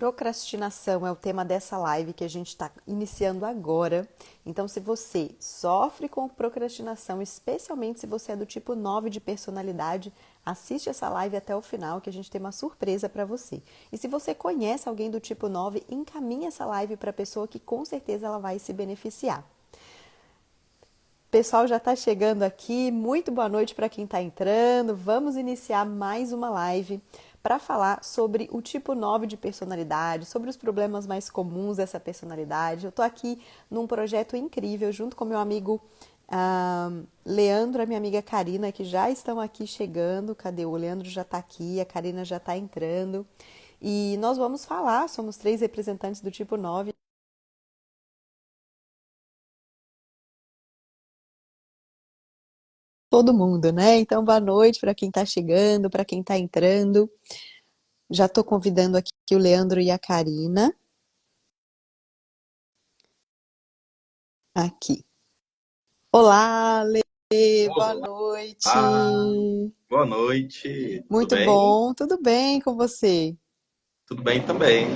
Procrastinação é o tema dessa live que a gente está iniciando agora. Então, se você sofre com procrastinação, especialmente se você é do tipo 9 de personalidade, assiste essa live até o final que a gente tem uma surpresa para você. E se você conhece alguém do tipo 9, encaminhe essa live para a pessoa que com certeza ela vai se beneficiar. O pessoal já está chegando aqui. Muito boa noite para quem está entrando. Vamos iniciar mais uma live para falar sobre o tipo 9 de personalidade, sobre os problemas mais comuns dessa personalidade. Eu estou aqui num projeto incrível junto com meu amigo Leandro e a minha amiga Karina, que já estão aqui chegando. Cadê? O Leandro já está aqui, a Karina já está entrando. E nós vamos falar, somos 3 representantes do tipo 9. Todo mundo, né? Então, boa noite para quem está chegando, para quem está entrando. Já estou convidando aqui o Leandro e a Karina. Aqui. Olá, Lê, boa noite. Olá, boa noite, tudo Muito bem? bom, tudo bem com você? Tudo bem também.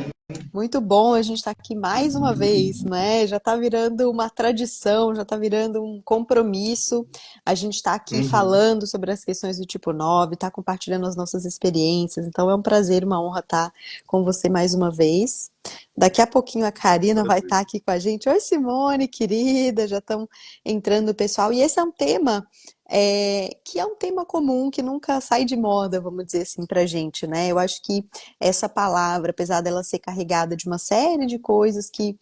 Muito bom a gente estar aqui mais uma vez, né? Já está virando uma tradição, já está virando um compromisso. A gente está aqui Uhum. falando sobre as questões do tipo 9, está compartilhando as nossas experiências. Então é um prazer, uma honra estar com você mais uma vez. Daqui a pouquinho a Karina vai estar Prazer. aqui com a gente. Oi, Simone, querida, já estão entrando o pessoal. E esse é um tema que é um tema comum, que nunca sai de moda, vamos dizer assim, pra gente, né? Eu acho que essa palavra, apesar dela ser carregada de uma série de coisas que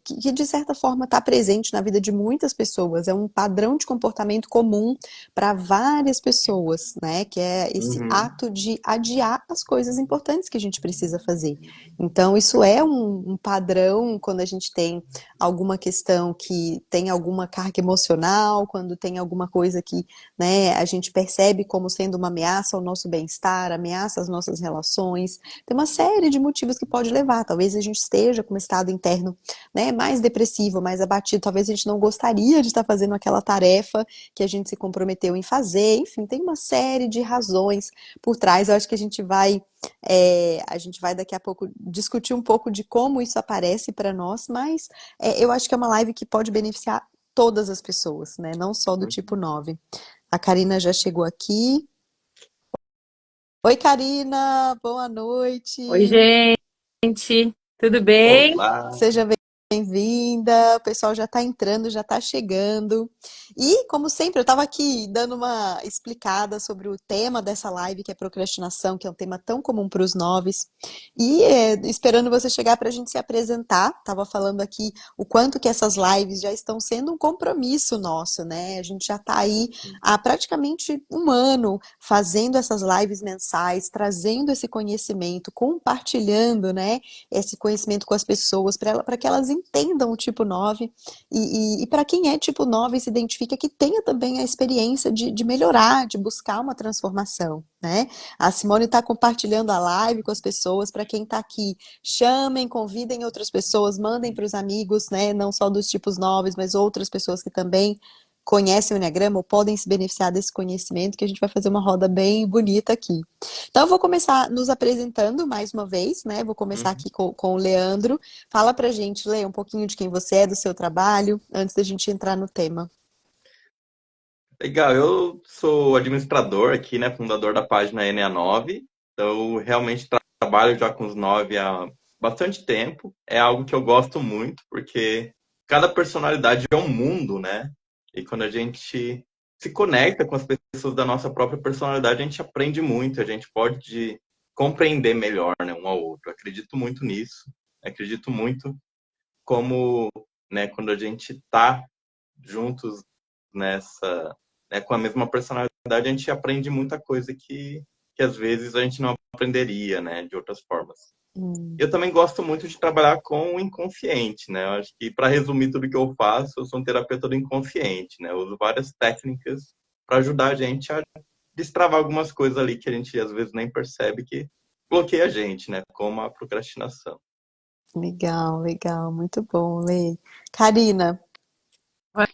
de certa forma está presente na vida de muitas pessoas, é um padrão de comportamento comum para várias pessoas, né? Que é esse Uhum. ato de adiar as coisas importantes que a gente precisa fazer. Então, isso é um padrão quando a gente tem alguma questão que tem alguma carga emocional, quando tem alguma coisa que, né, a gente percebe como sendo uma ameaça ao nosso bem-estar, ameaça às nossas relações. Tem uma série de motivos que pode levar. Talvez a gente esteja com um estado interno, né, mais depressivo, mais abatido. Talvez a gente não gostaria de estar fazendo aquela tarefa que a gente se comprometeu em fazer. Enfim, tem uma série de razões por trás. Eu acho que a gente vai daqui a pouco discutir um pouco de como isso aparece para nós, mas eu acho que é uma live que pode beneficiar todas as pessoas, né? Não só do tipo Uhum. 9. A Karina já chegou aqui. Oi, Karina, boa Oi, noite. gente, tudo bem? Olá. Seja bem-vinda. O pessoal já está entrando, já está chegando. E, como sempre, eu estava aqui dando uma explicada sobre o tema dessa live, que é procrastinação, que é um tema tão comum para os noves. E esperando você chegar para a gente se apresentar. Estava falando aqui o quanto que essas lives já estão sendo um compromisso nosso, né? A gente já está aí há praticamente um ano fazendo essas lives mensais, trazendo esse conhecimento, compartilhando, né? Esse conhecimento com as pessoas, para que elas entendam o tipo 9 e para quem é tipo 9 se identifica que tenha também a experiência de melhorar, de buscar uma transformação, né? A Simone está compartilhando a live com as pessoas, para quem está aqui, chamem, convidem outras pessoas, mandem para os amigos, né? Não só dos tipos 9, mas outras pessoas que também conhecem o Enneagrama ou podem se beneficiar desse conhecimento, que a gente vai fazer uma roda bem bonita aqui. Então, eu vou começar nos apresentando mais uma vez, né? Vou começar Uhum. aqui com o Leandro. Fala pra gente, Lê, um pouquinho de quem você é, do seu trabalho, antes da gente entrar no tema. Legal, eu sou administrador aqui, né, fundador da página NA9. Então, eu realmente trabalho já com os 9 há bastante tempo. É algo que eu gosto muito, porque cada personalidade é um mundo, né? E quando a gente se conecta com as pessoas da nossa própria personalidade, a gente aprende muito, a gente pode compreender melhor, né, um ao outro. Eu acredito muito nisso. Acredito muito como, né, quando a gente está juntos nessa, né, com a mesma personalidade, a gente aprende muita coisa que às vezes a gente não aprenderia, né, de outras formas. Hum, Eu também gosto muito de trabalhar com o inconsciente, né? Eu acho que, para resumir tudo que eu faço, eu sou um terapeuta do inconsciente, né? Eu uso várias técnicas para ajudar a gente a destravar algumas coisas ali que a gente às vezes nem percebe que bloqueia a gente, né? Como a procrastinação. legal, legal, muito bom, Lê. Karina, Boa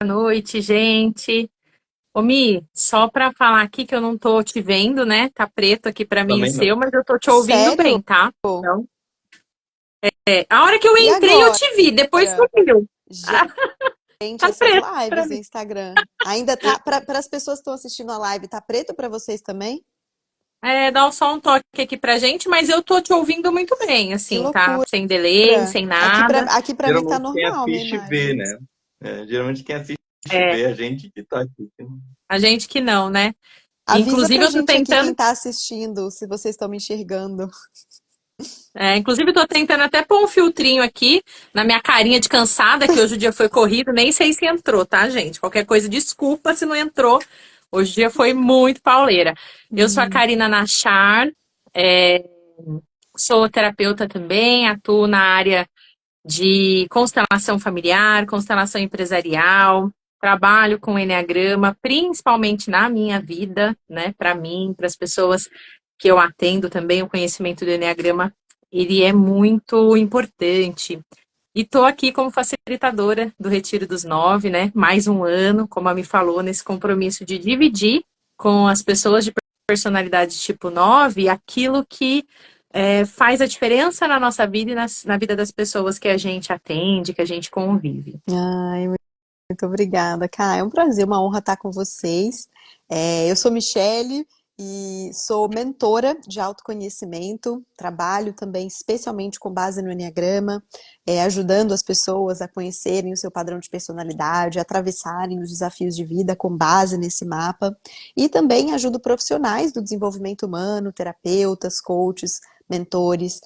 noite, gente. Ô, Mi, só pra falar aqui que eu não tô te vendo, né? Tá preto aqui pra mim o Também não. seu, mas eu tô te ouvindo Sério? bem, tá? Então, a hora que eu E entrei eu agora? te vi, depois sumiu. Gente, Tá essas preto pra lives no mim. Instagram. Ainda tá, para as pessoas que estão assistindo a live, tá preto para vocês também? Dá só um toque aqui pra gente, mas eu tô te ouvindo muito bem, Que assim, tá? loucura. Sem delay, sem nada. Aqui para mim tá Geralmente quem normal minha assiste vê, imagem. né? Geralmente quem assiste É, vê a gente que tá aqui. a gente que não, né? Avisa Inclusive, pra eu tô gente aqui quem tentando. tá assistindo, se vocês estão me enxergando. Inclusive, eu tô tentando até pôr um filtrinho aqui na minha carinha de cansada, que hoje o dia foi corrido, nem sei se entrou, tá, gente? Qualquer coisa, desculpa se não entrou. Hoje o dia foi muito pauleira. Eu sou a Hum. Karina Nachar, é, sou terapeuta também, atuo na área de constelação familiar, constelação empresarial, trabalho com enneagrama, principalmente na minha vida, né? Para mim, para as pessoas que eu atendo também, o conhecimento do enneagrama, ele é muito importante. E estou aqui como facilitadora do Retiro dos Nove, né? Mais um ano, como a me falou, nesse compromisso de dividir com as pessoas de personalidade tipo 9 aquilo que faz a diferença na nossa vida e na vida das pessoas que a gente atende, que a gente convive. Ai, muito obrigada, Kai. É um prazer, uma honra estar com vocês. Eu sou Michele e sou mentora de autoconhecimento. Trabalho também especialmente com base no Enneagrama, ajudando as pessoas a conhecerem o seu padrão de personalidade, a atravessarem os desafios de vida com base nesse mapa. E também ajudo profissionais do desenvolvimento humano, terapeutas, coaches, mentores,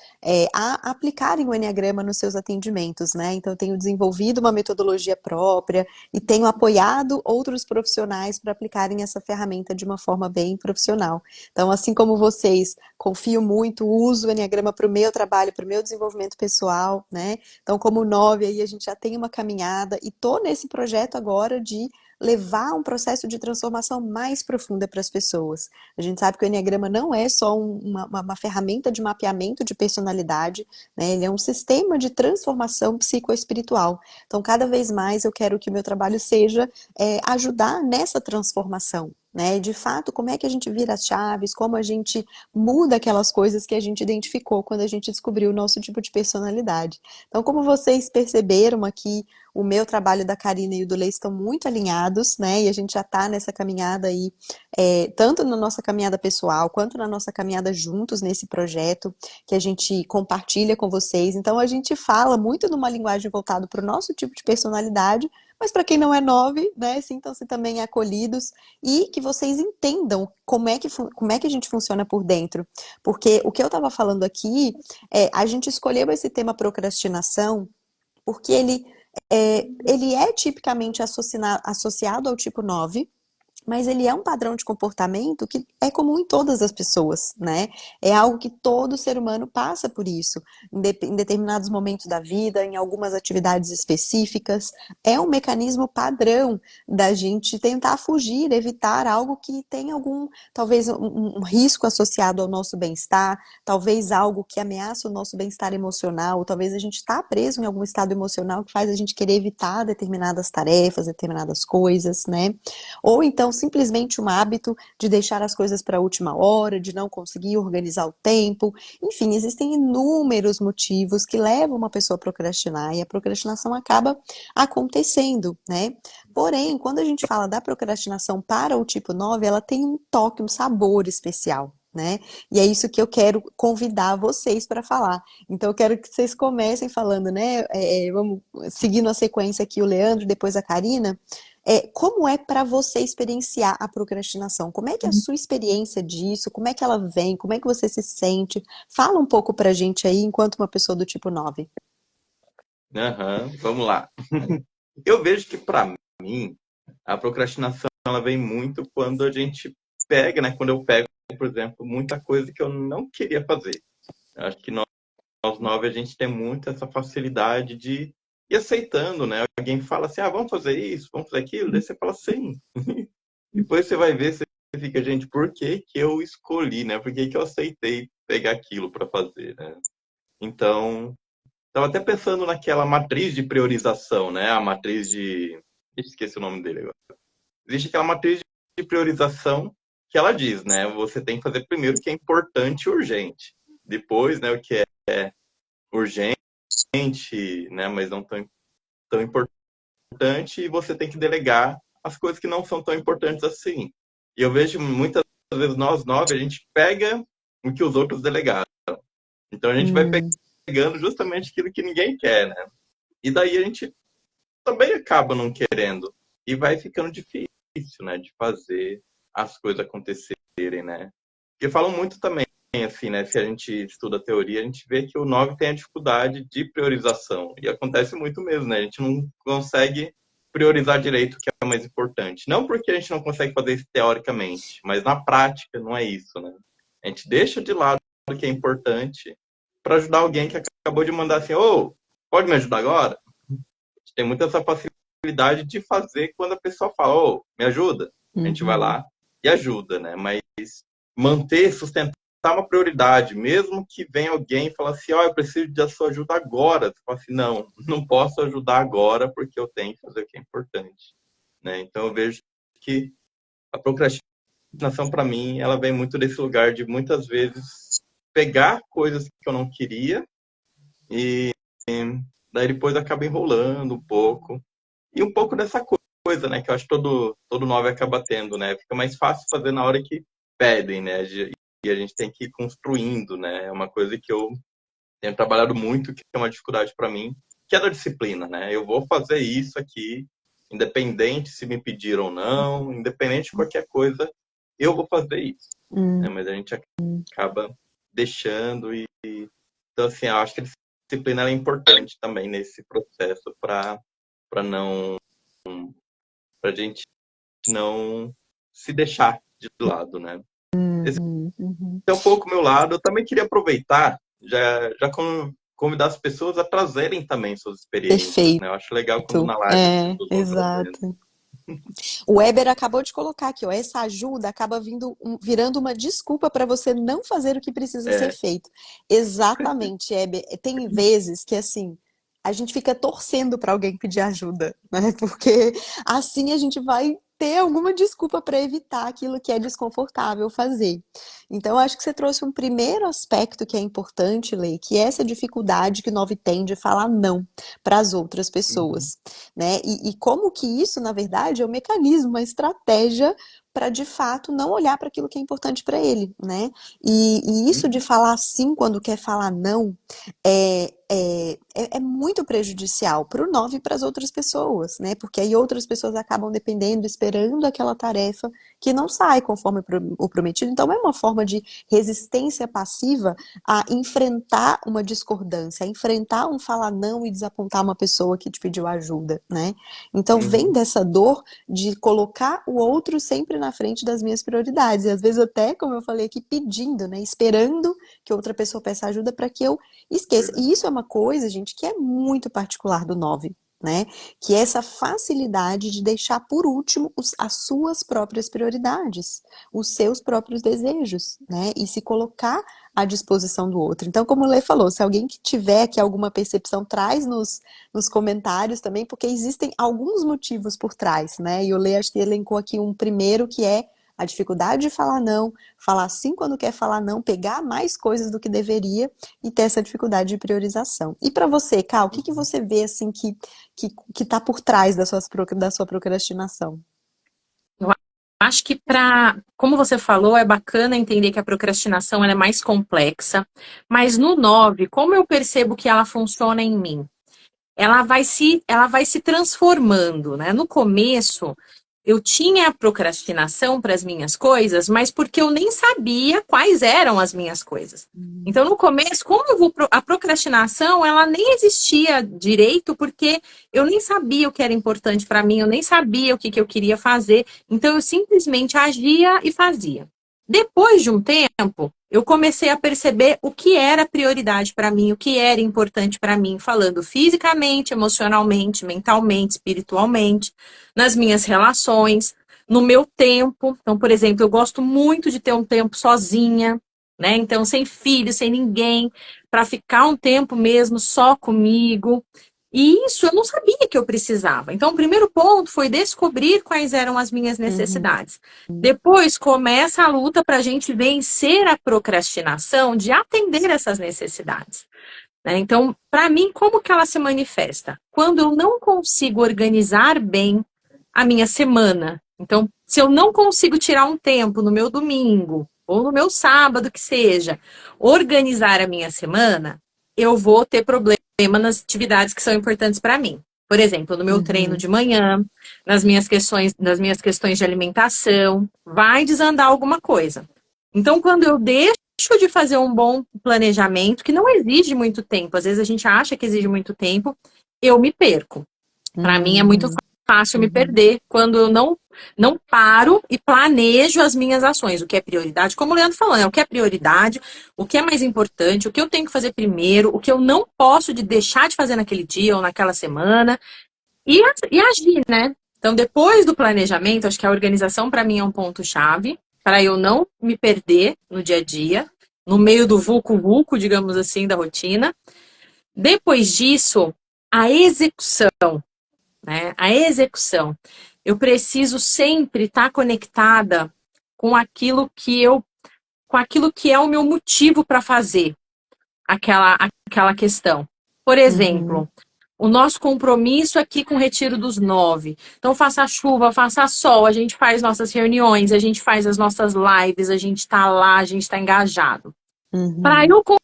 a aplicarem o Enneagrama nos seus atendimentos, né? Então, eu tenho desenvolvido uma metodologia própria, e tenho apoiado outros profissionais para aplicarem essa ferramenta de uma forma bem profissional. Então, assim como vocês, confio muito, uso o Enneagrama para o meu trabalho, para o meu desenvolvimento pessoal, né? Então, como 9 aí, a gente já tem uma caminhada e tô nesse projeto agora de levar um processo de transformação mais profunda para as pessoas. A gente sabe que o Enneagrama não é só uma ferramenta de mapeamento de personalidade, né? Ele é um sistema de transformação psicoespiritual. Então, cada vez mais eu quero que o meu trabalho seja ajudar nessa transformação, né? De fato, como é que a gente vira as chaves, como a gente muda aquelas coisas que a gente identificou quando a gente descobriu o nosso tipo de personalidade. Então, como vocês perceberam aqui, o meu trabalho da Karina e o do Lei estão muito alinhados, né? E a gente já está nessa caminhada aí, tanto na nossa caminhada pessoal, quanto na nossa caminhada juntos nesse projeto que a gente compartilha com vocês. Então, a gente fala muito numa linguagem voltada para o nosso tipo de personalidade, mas para quem não é 9, né, sintam-se também acolhidos e que vocês entendam como é que a gente funciona por dentro. Porque o que eu estava falando aqui a gente escolheu esse tema procrastinação porque ele é tipicamente associado ao tipo 9, mas ele é um padrão de comportamento que é comum em todas as pessoas, né? É algo que todo ser humano passa por isso, em determinados momentos da vida, em algumas atividades específicas. É um mecanismo padrão da gente tentar fugir, evitar algo que tem algum, talvez um risco associado ao nosso bem-estar, talvez algo que ameaça o nosso bem-estar emocional, ou talvez a gente está preso em algum estado emocional que faz a gente querer evitar determinadas tarefas, determinadas coisas, né? Ou então simplesmente um hábito de deixar as coisas para a última hora, de não conseguir organizar o tempo. Enfim, existem inúmeros motivos que levam uma pessoa a procrastinar e a procrastinação acaba acontecendo, né? Porém, quando a gente fala da procrastinação para o tipo 9, ela tem um toque, um sabor especial. Né? E é isso que eu quero convidar vocês para falar. Então, eu quero que vocês comecem falando, né? Vamos seguindo a sequência aqui, o Leandro, depois a Karina. Como é para você experienciar a procrastinação? Como é que é a sua experiência disso? Como é que ela vem? Como é que você se sente? Fala um pouco pra gente aí, enquanto uma pessoa do tipo 9. Aham, vamos lá. Eu vejo que para mim a procrastinação ela vem muito quando a gente pega, né? Quando eu pego, por exemplo, muita coisa que eu não queria fazer. Eu acho que nós 9 a gente tem muito essa facilidade de ir aceitando, né? Alguém fala assim, ah, vamos fazer isso, vamos fazer aquilo, daí você fala sim. Depois você vai ver, você fica, gente, por que que eu escolhi, né? Por que que eu aceitei pegar aquilo para fazer, né? Então, estava até pensando naquela matriz de priorização, né? A matriz de... Esqueci o nome dele agora. Existe aquela matriz de priorização que ela diz, né? Você tem que fazer primeiro o que é importante e urgente. Depois, né, o que é urgente, né, mas não tão importante, e você tem que delegar as coisas que não são tão importantes assim. E eu vejo muitas vezes nós nove, a gente pega o que os outros delegaram. Então a gente vai Hum, pegando justamente aquilo que ninguém quer, né? E daí a gente também acaba não querendo. E vai ficando difícil, né, de fazer as coisas acontecerem, né? Porque falam muito também, assim, né? Se a gente estuda teoria, a gente vê que o 9 tem a dificuldade de priorização. E acontece muito mesmo, né? A gente não consegue priorizar direito o que é mais importante. Não porque a gente não consegue fazer isso teoricamente, mas na prática não é isso, né? A gente deixa de lado o que é importante para ajudar alguém que acabou de mandar assim, ô, pode me ajudar agora? A gente tem muita essa facilidade de fazer quando a pessoa fala, ô, me ajuda. A gente vai uhum, lá e ajuda, né? Mas manter, sustentar uma prioridade, mesmo que venha alguém e fale assim, ó, eu preciso da sua ajuda agora. Você fala assim, não, não posso ajudar agora porque eu tenho que fazer o que é importante, né? Então eu vejo que a procrastinação para mim, ela vem muito desse lugar de muitas vezes pegar coisas que eu não queria e daí depois acaba enrolando um pouco. E um pouco dessa coisa, né, que eu acho que todo nove acaba tendo, né? Fica mais fácil fazer na hora que pedem, né? E a gente tem que ir construindo, né? É uma coisa que eu tenho trabalhado muito, que é uma dificuldade para mim, que é da disciplina, né? Eu vou fazer isso aqui, independente se me pediram ou não, independente de qualquer coisa, eu vou fazer isso, né? hum. Mas a gente acaba deixando e então assim, eu acho que a disciplina ela é importante também nesse processo para não pra gente não se deixar de lado, né? Esse Uhum, uhum. é um pouco o meu lado. Eu também queria aproveitar, já convidar as pessoas a trazerem também suas experiências, Perfeito. né? Eu acho legal quando na live as É, pessoas vão trazendo. exato. O Weber acabou de colocar aqui, ó, essa ajuda acaba virando uma desculpa para você não fazer o que precisa ser É, feito. Exatamente, Weber. Tem vezes que assim, a gente fica torcendo para alguém pedir ajuda, né? Porque assim a gente vai ter alguma desculpa para evitar aquilo que é desconfortável fazer. Então, eu acho que você trouxe um primeiro aspecto que é importante, Lei, que é essa dificuldade que o 9 tem de falar não para as outras uhum, pessoas, né? E como que isso, na verdade, é um mecanismo, uma estratégia para de fato não olhar para aquilo que é importante para ele, né? E isso de uhum, falar sim quando quer falar não é muito prejudicial para o 9 e para as outras pessoas, né? Porque aí outras pessoas acabam dependendo, esperando aquela tarefa que não sai conforme o prometido. Então, é uma forma de resistência passiva a enfrentar uma discordância, a enfrentar um falar não e desapontar uma pessoa que te pediu ajuda, né? Então, vem uhum, dessa dor de colocar o outro sempre na frente das minhas prioridades. E às vezes até, como eu falei aqui, pedindo, né? Esperando que outra pessoa peça ajuda para que eu esqueça. verdade. E isso é uma coisa, gente, que é muito particular do 9, né? Que é essa facilidade de deixar por último as suas próprias prioridades, os seus próprios desejos, né? E se colocar à disposição do outro. Então, como o Lê falou, se alguém que tiver aqui alguma percepção, traz nos comentários também, porque existem alguns motivos por trás, né? E o Lê acho que elencou aqui um primeiro que é a dificuldade de falar não, falar sim quando quer falar não, pegar mais coisas do que deveria e ter essa dificuldade de priorização. E para você, Cal, o que que Uhum. você vê assim que tá por trás da sua procrastinação? Eu acho que como você falou, é bacana entender que a procrastinação ela é mais complexa, mas no 9, como eu percebo que ela funciona em mim? Ela vai se transformando, né? No começo, eu tinha a procrastinação para as minhas coisas, mas porque eu nem sabia quais eram as minhas coisas. Então, no começo, a procrastinação, ela nem existia direito, porque eu nem sabia o que era importante para mim, eu nem sabia o que eu queria fazer. Então, eu simplesmente agia e fazia. Depois de um tempo, eu comecei a perceber o que era prioridade para mim, o que era importante para mim, falando fisicamente, emocionalmente, mentalmente, espiritualmente, nas minhas relações, no meu tempo. Então, por exemplo, eu gosto muito de ter um tempo sozinha, né? Então, sem filho, sem ninguém, para ficar um tempo mesmo só comigo. E isso eu não sabia que eu precisava. Então, o primeiro ponto foi descobrir quais eram as minhas Uhum. necessidades. Depois começa a luta para a gente vencer a procrastinação de atender essas necessidades, né? Então, para mim, como que ela se manifesta? Quando eu não consigo organizar bem a minha semana. Então, se eu não consigo tirar um tempo no meu domingo ou no meu sábado, que seja, organizar a minha semana, eu vou ter problema nas atividades que são importantes para mim. Por exemplo, no meu treino Uhum. de manhã, nas minhas questões de alimentação, vai desandar alguma coisa. Então, quando eu deixo de fazer um bom planejamento, que não exige muito tempo, às vezes a gente acha que exige muito tempo, eu me perco. Para mim é muito Uhum. fácil me Uhum. perder quando eu não paro e planejo as minhas ações, o que é prioridade, como o Leandro falou, né? O que é prioridade, o que é mais importante, o que eu tenho que fazer primeiro, o que eu não posso deixar de fazer naquele dia ou naquela semana e agir, né? Então, depois do planejamento, acho que a organização para mim é um ponto-chave para eu não me perder no dia a dia, no meio do vulco-vulco, digamos assim, da rotina. Depois disso, a execução, né? A execução. Eu preciso sempre estar conectada com com aquilo que é o meu motivo para fazer aquela questão. Por Uhum. exemplo, o nosso compromisso aqui com o Retiro dos Nove. Então, faça chuva, faça sol, a gente faz nossas reuniões, a gente faz as nossas lives, a gente está lá, a gente está engajado. Para Uhum. eu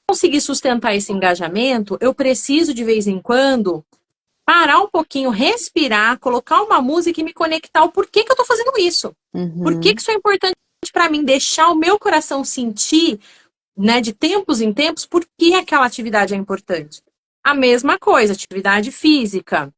conseguir sustentar esse engajamento, eu preciso, de vez em quando, parar um pouquinho, respirar, colocar uma música e me conectar ao porquê que eu estou fazendo isso. Por que Uhum. isso é importante para mim? Deixar o meu coração sentir, né, de tempos em tempos, por que aquela atividade é importante. A mesma coisa, atividade física.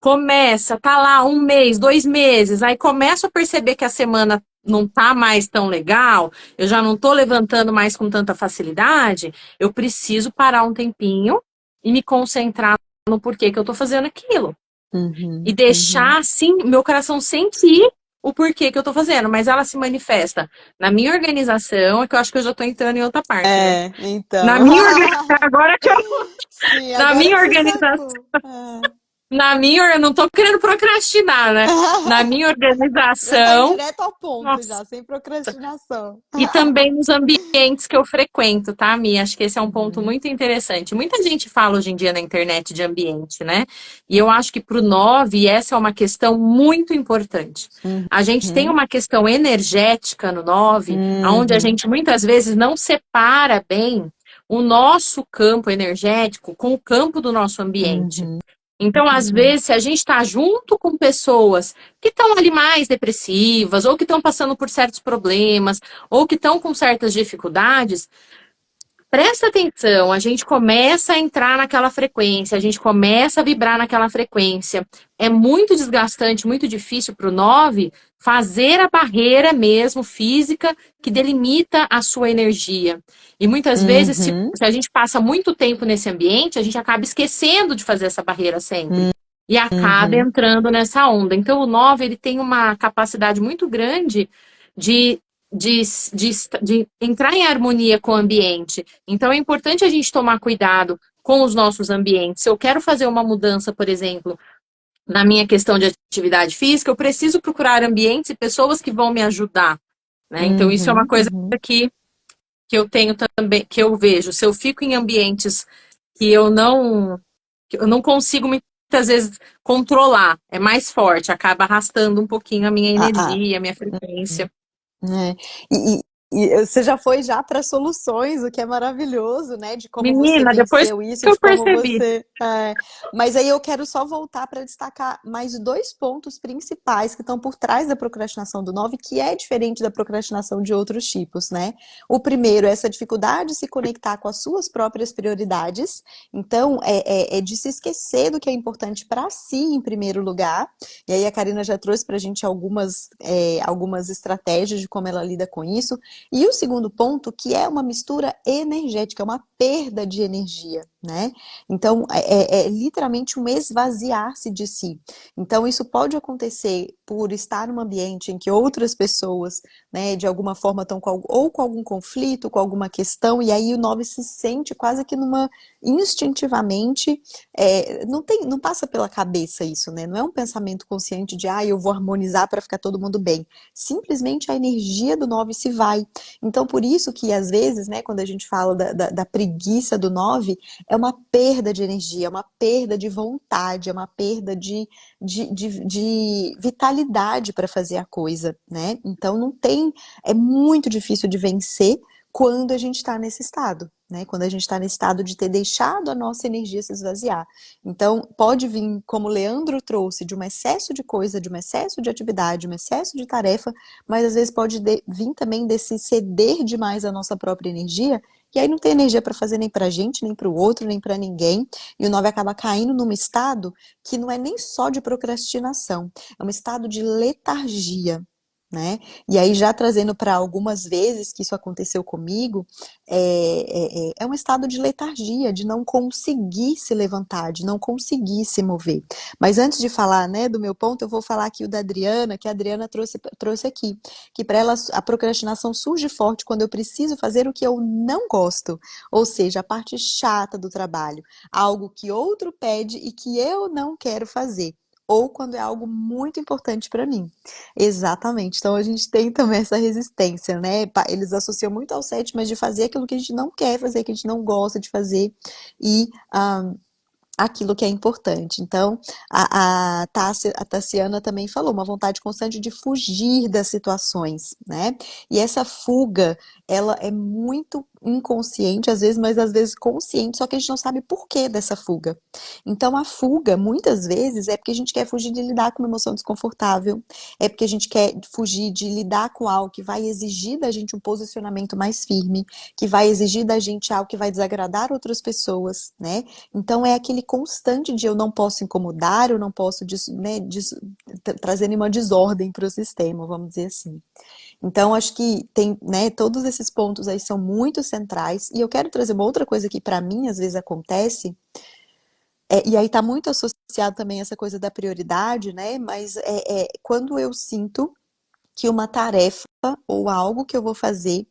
Começa, tá lá um mês, 2 meses, aí começo a perceber que a semana não tá mais tão legal, eu já não tô levantando mais com tanta facilidade, eu preciso parar um tempinho e me concentrar no porquê que eu tô fazendo aquilo. E Uhum. Uhum. deixar, assim, meu coração sentir o porquê que eu tô fazendo, mas ela se manifesta na minha organização, é que eu acho que eu já tô entrando em outra parte, né? É, então. Na minha organização, agora que eu, Sim, na agora minha que você organização, sacou. É. eu não tô querendo procrastinar, né? Na minha Já tá indo organização, direto ao ponto, nossa, já, sem procrastinação. e também nos ambientes que eu frequento, tá, Mi? Acho que esse é um ponto Uhum. muito interessante. Muita gente fala hoje em dia na internet de ambiente, né? E eu acho que para o 9, essa é uma questão muito importante. A gente tem Uhum. uma questão energética no 9, onde a Uhum. gente muitas vezes não separa bem o nosso campo energético com o campo do nosso ambiente. Uhum. Então, às Uhum. vezes, se a gente está junto com pessoas que estão ali mais depressivas, ou que estão passando por certos problemas, ou que estão com certas dificuldades, presta atenção, a gente começa a entrar naquela frequência, a gente começa a vibrar naquela frequência. É muito desgastante, muito difícil para o 9 fazer a barreira mesmo física que delimita a sua energia. E muitas vezes, se, Uhum. se a gente passa muito tempo nesse ambiente, a gente acaba esquecendo de fazer essa barreira sempre. E acaba Uhum. entrando nessa onda. Então, o 9 ele tem uma capacidade muito grande de de entrar em harmonia com o ambiente. Então, é importante a gente tomar cuidado com os nossos ambientes. Se eu quero fazer uma mudança, por exemplo, na minha questão de atividade física, eu preciso procurar ambientes e pessoas que vão me ajudar, né? Então, isso é uma Uhum. coisa Uhum. que eu tenho também, que eu vejo. Se eu fico em ambientes que eu não consigo muitas vezes controlar, é mais forte, acaba arrastando um pouquinho a minha Ah, ah. energia, a minha frequência. É. E, e você já foi já para soluções, o que é maravilhoso, né? De como você Menina, depois venceu isso, que eu de como percebi. você. Mas aí eu quero só voltar para destacar mais dois pontos principais que estão por trás da procrastinação do 9, que é diferente da procrastinação de outros tipos, né? O primeiro é essa dificuldade de se conectar com as suas próprias prioridades. Então, é de se esquecer do que é importante para si, em primeiro lugar. E aí a Karina já trouxe para a gente algumas estratégias de como ela lida com isso. E o segundo ponto, que é uma mistura energética, é uma perda de energia, né? Então, é literalmente um esvaziar-se de si. Então, isso pode acontecer por estar num ambiente em que outras pessoas, né, de alguma forma estão ou com algum conflito, com alguma questão, e aí o 9 se sente quase que instintivamente, não passa pela cabeça isso, né? Não é um pensamento consciente de, eu vou harmonizar para ficar todo mundo bem. Simplesmente a energia do 9 se vai. Então, por isso que às vezes, né, quando a gente fala da preguiça do 9, é uma perda de energia, é uma perda de vontade, é uma perda de vitalidade para fazer a coisa, né? Então não tem, é muito difícil de vencer quando a gente está nesse estado, né? Quando a gente está nesse estado de ter deixado a nossa energia se esvaziar. Então pode vir, como o Leandro trouxe, de um excesso de coisa, de um excesso de atividade, um excesso de tarefa, mas às vezes pode vir também desse ceder demais a nossa própria energia, e aí não tem energia para fazer nem pra gente, nem para o outro, nem para ninguém, e o 9 acaba caindo num estado que não é nem só de procrastinação, é um estado de letargia, né? E aí já trazendo para algumas vezes que isso aconteceu comigo, é um estado de letargia, de não conseguir se levantar, de não conseguir se mover. Mas antes de falar, né, do meu ponto, eu vou falar aqui o da Adriana, que a Adriana trouxe aqui, que para ela a procrastinação surge forte quando eu preciso fazer o que eu não gosto, ou seja, a parte chata do trabalho, algo que outro pede e que eu não quero fazer. Ou quando é algo muito importante para mim. Exatamente. Então a gente tem também essa resistência, né? Eles associam muito ao 7, mas de fazer aquilo que a gente não quer fazer, que a gente não gosta de fazer. E aquilo que é importante. Então, a Tassiana também falou, uma vontade constante de fugir das situações, né? E essa fuga, ela é muito inconsciente, às vezes, mas às vezes consciente, só que a gente não sabe por que dessa fuga. Então, a fuga, muitas vezes, é porque a gente quer fugir de lidar com uma emoção desconfortável, é porque a gente quer fugir de lidar com algo que vai exigir da gente um posicionamento mais firme, que vai exigir da gente algo que vai desagradar outras pessoas, né? Então é aquele constante de eu não posso incomodar, eu não posso, né, trazer nenhuma desordem para o sistema, vamos dizer assim. Então acho que tem, né, todos esses pontos aí são muito centrais, e eu quero trazer uma outra coisa que para mim às vezes acontece, e aí está muito associado também essa coisa da prioridade, né? Mas quando eu sinto que uma tarefa ou algo que eu vou fazer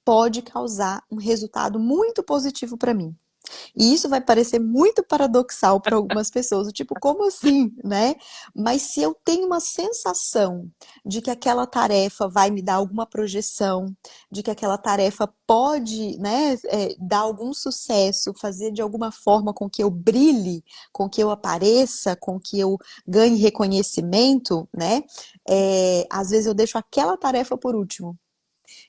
pode causar um resultado muito positivo para mim. E isso vai parecer muito paradoxal para algumas pessoas, tipo, como assim, né? Mas se eu tenho uma sensação de que aquela tarefa vai me dar alguma projeção, de que aquela tarefa pode, né, dar algum sucesso, fazer de alguma forma com que eu brilhe, com que eu apareça, com que eu ganhe reconhecimento, né? Às vezes eu deixo aquela tarefa por último.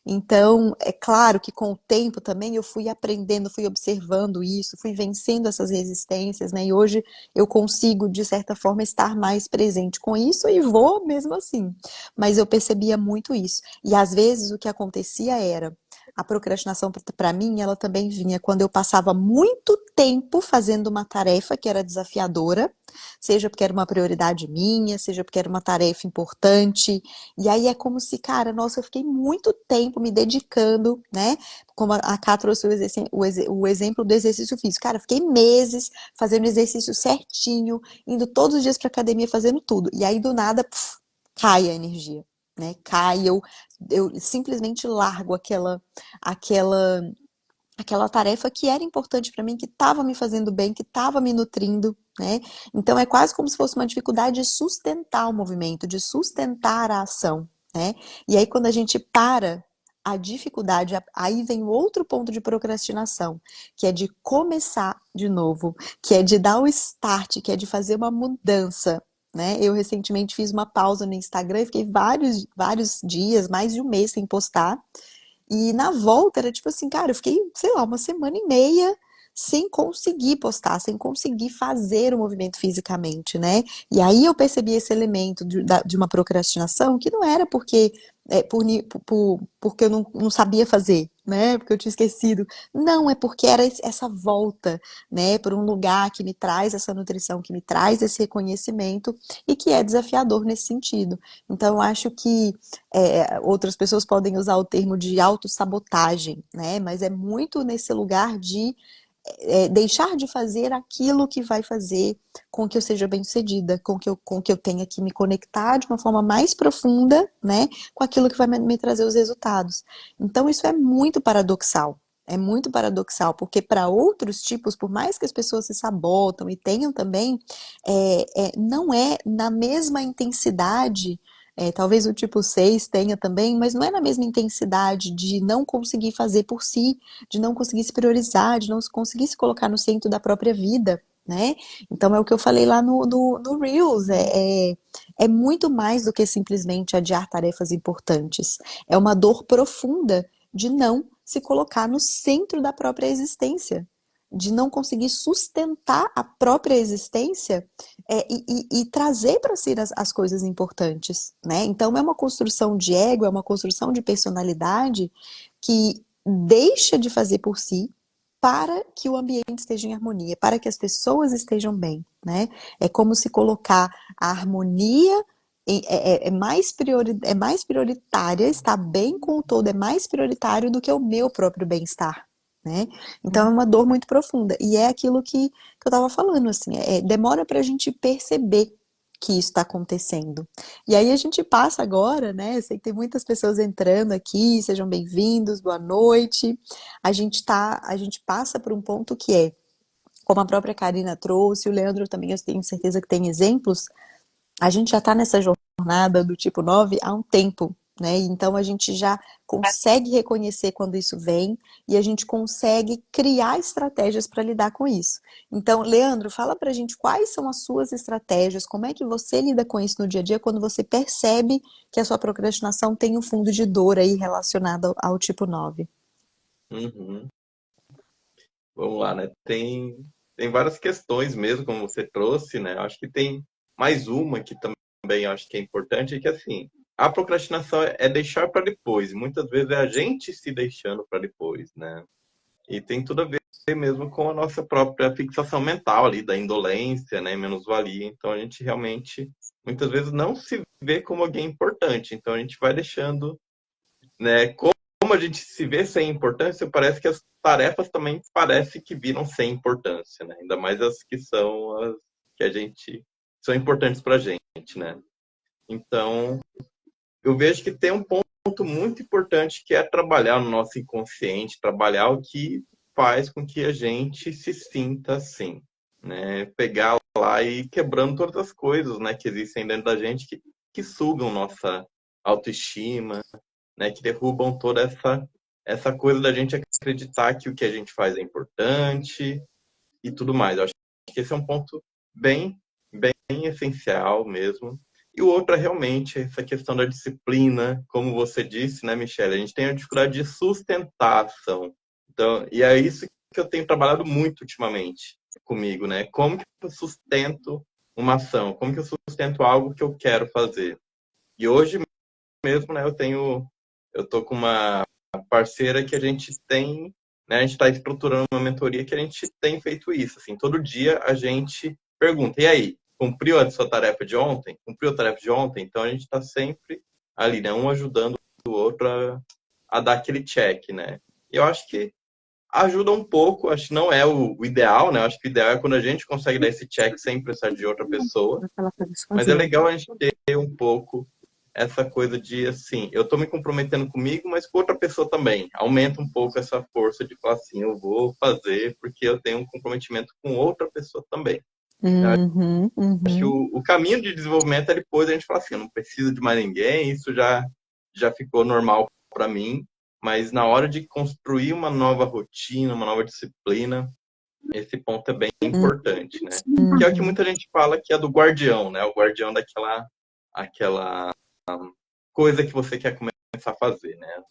Então, é claro que com o tempo também eu fui aprendendo, fui observando isso, fui vencendo essas resistências, né? E hoje eu consigo, de certa forma, estar mais presente com isso e vou mesmo assim. Mas eu percebia muito isso. E às vezes o que acontecia era, a procrastinação para mim, ela também vinha quando eu passava muito tempo fazendo uma tarefa que era desafiadora, seja porque era uma prioridade minha, seja porque era uma tarefa importante, e aí é como se, cara, nossa, eu fiquei muito tempo me dedicando, né? Como a Ká trouxe o exemplo do exercício físico. Cara, eu fiquei meses fazendo exercício certinho, indo todos os dias pra academia, fazendo tudo. E aí, do nada, cai a energia, né? Cai, eu simplesmente largo aquela, aquela tarefa que era importante para mim, que estava me fazendo bem, que estava me nutrindo, né? Então é quase como se fosse uma dificuldade de sustentar o movimento, de sustentar a ação, né? E aí quando a gente para a dificuldade, aí vem o outro ponto de procrastinação, que é de começar de novo, que é de dar o start, que é de fazer uma mudança, né? Eu recentemente fiz uma pausa no Instagram e fiquei vários dias, mais de um mês sem postar. E na volta era tipo assim, cara, eu fiquei, sei lá, uma semana e meia sem conseguir postar, sem conseguir fazer o movimento fisicamente, né? E aí eu percebi esse elemento de uma procrastinação que não era porque porque eu não sabia fazer, né? Porque eu tinha esquecido. Não, é porque era essa volta, né? Por um lugar que me traz essa nutrição, que me traz esse reconhecimento e que é desafiador nesse sentido. Então, eu acho que outras pessoas podem usar o termo de autossabotagem, né? Mas é muito nesse lugar de deixar de fazer aquilo que vai fazer com que eu seja bem-sucedida, com que eu tenha que me conectar de uma forma mais profunda, né, com aquilo que vai me trazer os resultados. Então, isso é muito paradoxal. É muito paradoxal, porque para outros tipos, por mais que as pessoas se sabotam e tenham também, não é na mesma intensidade. Talvez o tipo 6 tenha também, mas não é na mesma intensidade de não conseguir fazer por si, de não conseguir se priorizar, de não conseguir se colocar no centro da própria vida, né? Então é o que eu falei lá no Reels, é muito mais do que simplesmente adiar tarefas importantes. É uma dor profunda de não se colocar no centro da própria existência, de não conseguir sustentar a própria existência e trazer para si as coisas importantes, né? Então é uma construção de ego, é uma construção de personalidade que deixa de fazer por si para que o ambiente esteja em harmonia, para que as pessoas estejam bem, né? É como se colocar a harmonia é mais prioritária, estar bem com o todo é mais prioritário do que o meu próprio bem-estar, né? Então é uma dor muito profunda. E é aquilo que eu estava falando, assim, demora para a gente perceber que isso está acontecendo. E aí a gente passa agora, né? Eu sei que tem muitas pessoas entrando aqui, sejam bem-vindos, boa noite. A gente passa por um ponto que como a própria Karina trouxe, o Leandro também, eu tenho certeza que tem exemplos, a gente já está nessa jornada do tipo 9 há um tempo, né? Então a gente já consegue reconhecer quando isso vem e a gente consegue criar estratégias para lidar com isso. Então, Leandro, fala pra gente quais são as suas estratégias, como é que você lida com isso no dia a dia quando você percebe que a sua procrastinação tem um fundo de dor aí relacionado ao tipo 9. Uhum. Vamos lá, né? Tem várias questões mesmo, como você trouxe, né? Acho que tem mais uma que também acho que é importante, é que assim, a procrastinação é deixar para depois. Muitas vezes é a gente se deixando para depois, né? E tem tudo a ver mesmo com a nossa própria fixação mental ali, da indolência, né? Menos-valia. Então a gente realmente, muitas vezes, não se vê como alguém importante. Então a gente vai deixando, né? Como a gente se vê sem importância, parece que as tarefas também parece que viram sem importância, né? Ainda mais as que são as que a gente são importantes para a gente, né? Então, eu vejo que tem um ponto muito importante que é trabalhar no nosso inconsciente, trabalhar o que faz com que a gente se sinta assim, né? Pegar lá e ir quebrando todas as coisas, né, que existem dentro da gente que sugam nossa autoestima, né, que derrubam toda essa coisa da gente acreditar que o que a gente faz é importante e tudo mais. Eu acho que esse é um ponto bem, bem essencial mesmo. E o outro é realmente essa questão da disciplina, como você disse, né, Michelle? A gente tem a dificuldade de sustentar a ação. Então, e é isso que eu tenho trabalhado muito ultimamente comigo, né? Como que eu sustento uma ação? Como que eu sustento algo que eu quero fazer? E hoje mesmo, né, eu tô com uma parceira que a gente tem, né, a gente está estruturando uma mentoria que a gente tem feito isso, assim, todo dia a gente pergunta, e aí, cumpriu a sua tarefa de ontem? Cumpriu a tarefa de ontem? Então a gente está sempre ali, né, um ajudando o outro a dar aquele check, né? E eu acho que ajuda um pouco, acho que não é o ideal, né? Eu acho que o ideal é quando a gente consegue dar esse check sem precisar de outra pessoa, mas é legal a gente ter um pouco essa coisa de, assim, eu tô me comprometendo comigo, mas com outra pessoa também. Aumenta um pouco essa força de falar assim, eu vou fazer porque eu tenho um comprometimento com outra pessoa também. Uhum, Acho que uhum. o caminho de desenvolvimento é depois a gente falar assim, eu não preciso de mais ninguém, isso já ficou normal para mim, mas na hora de construir uma nova rotina, uma nova disciplina, esse ponto é bem importante, né? Que é o que Uhum. muita gente fala que é do guardião, né? O guardião aquela coisa que você quer começar a fazer, né?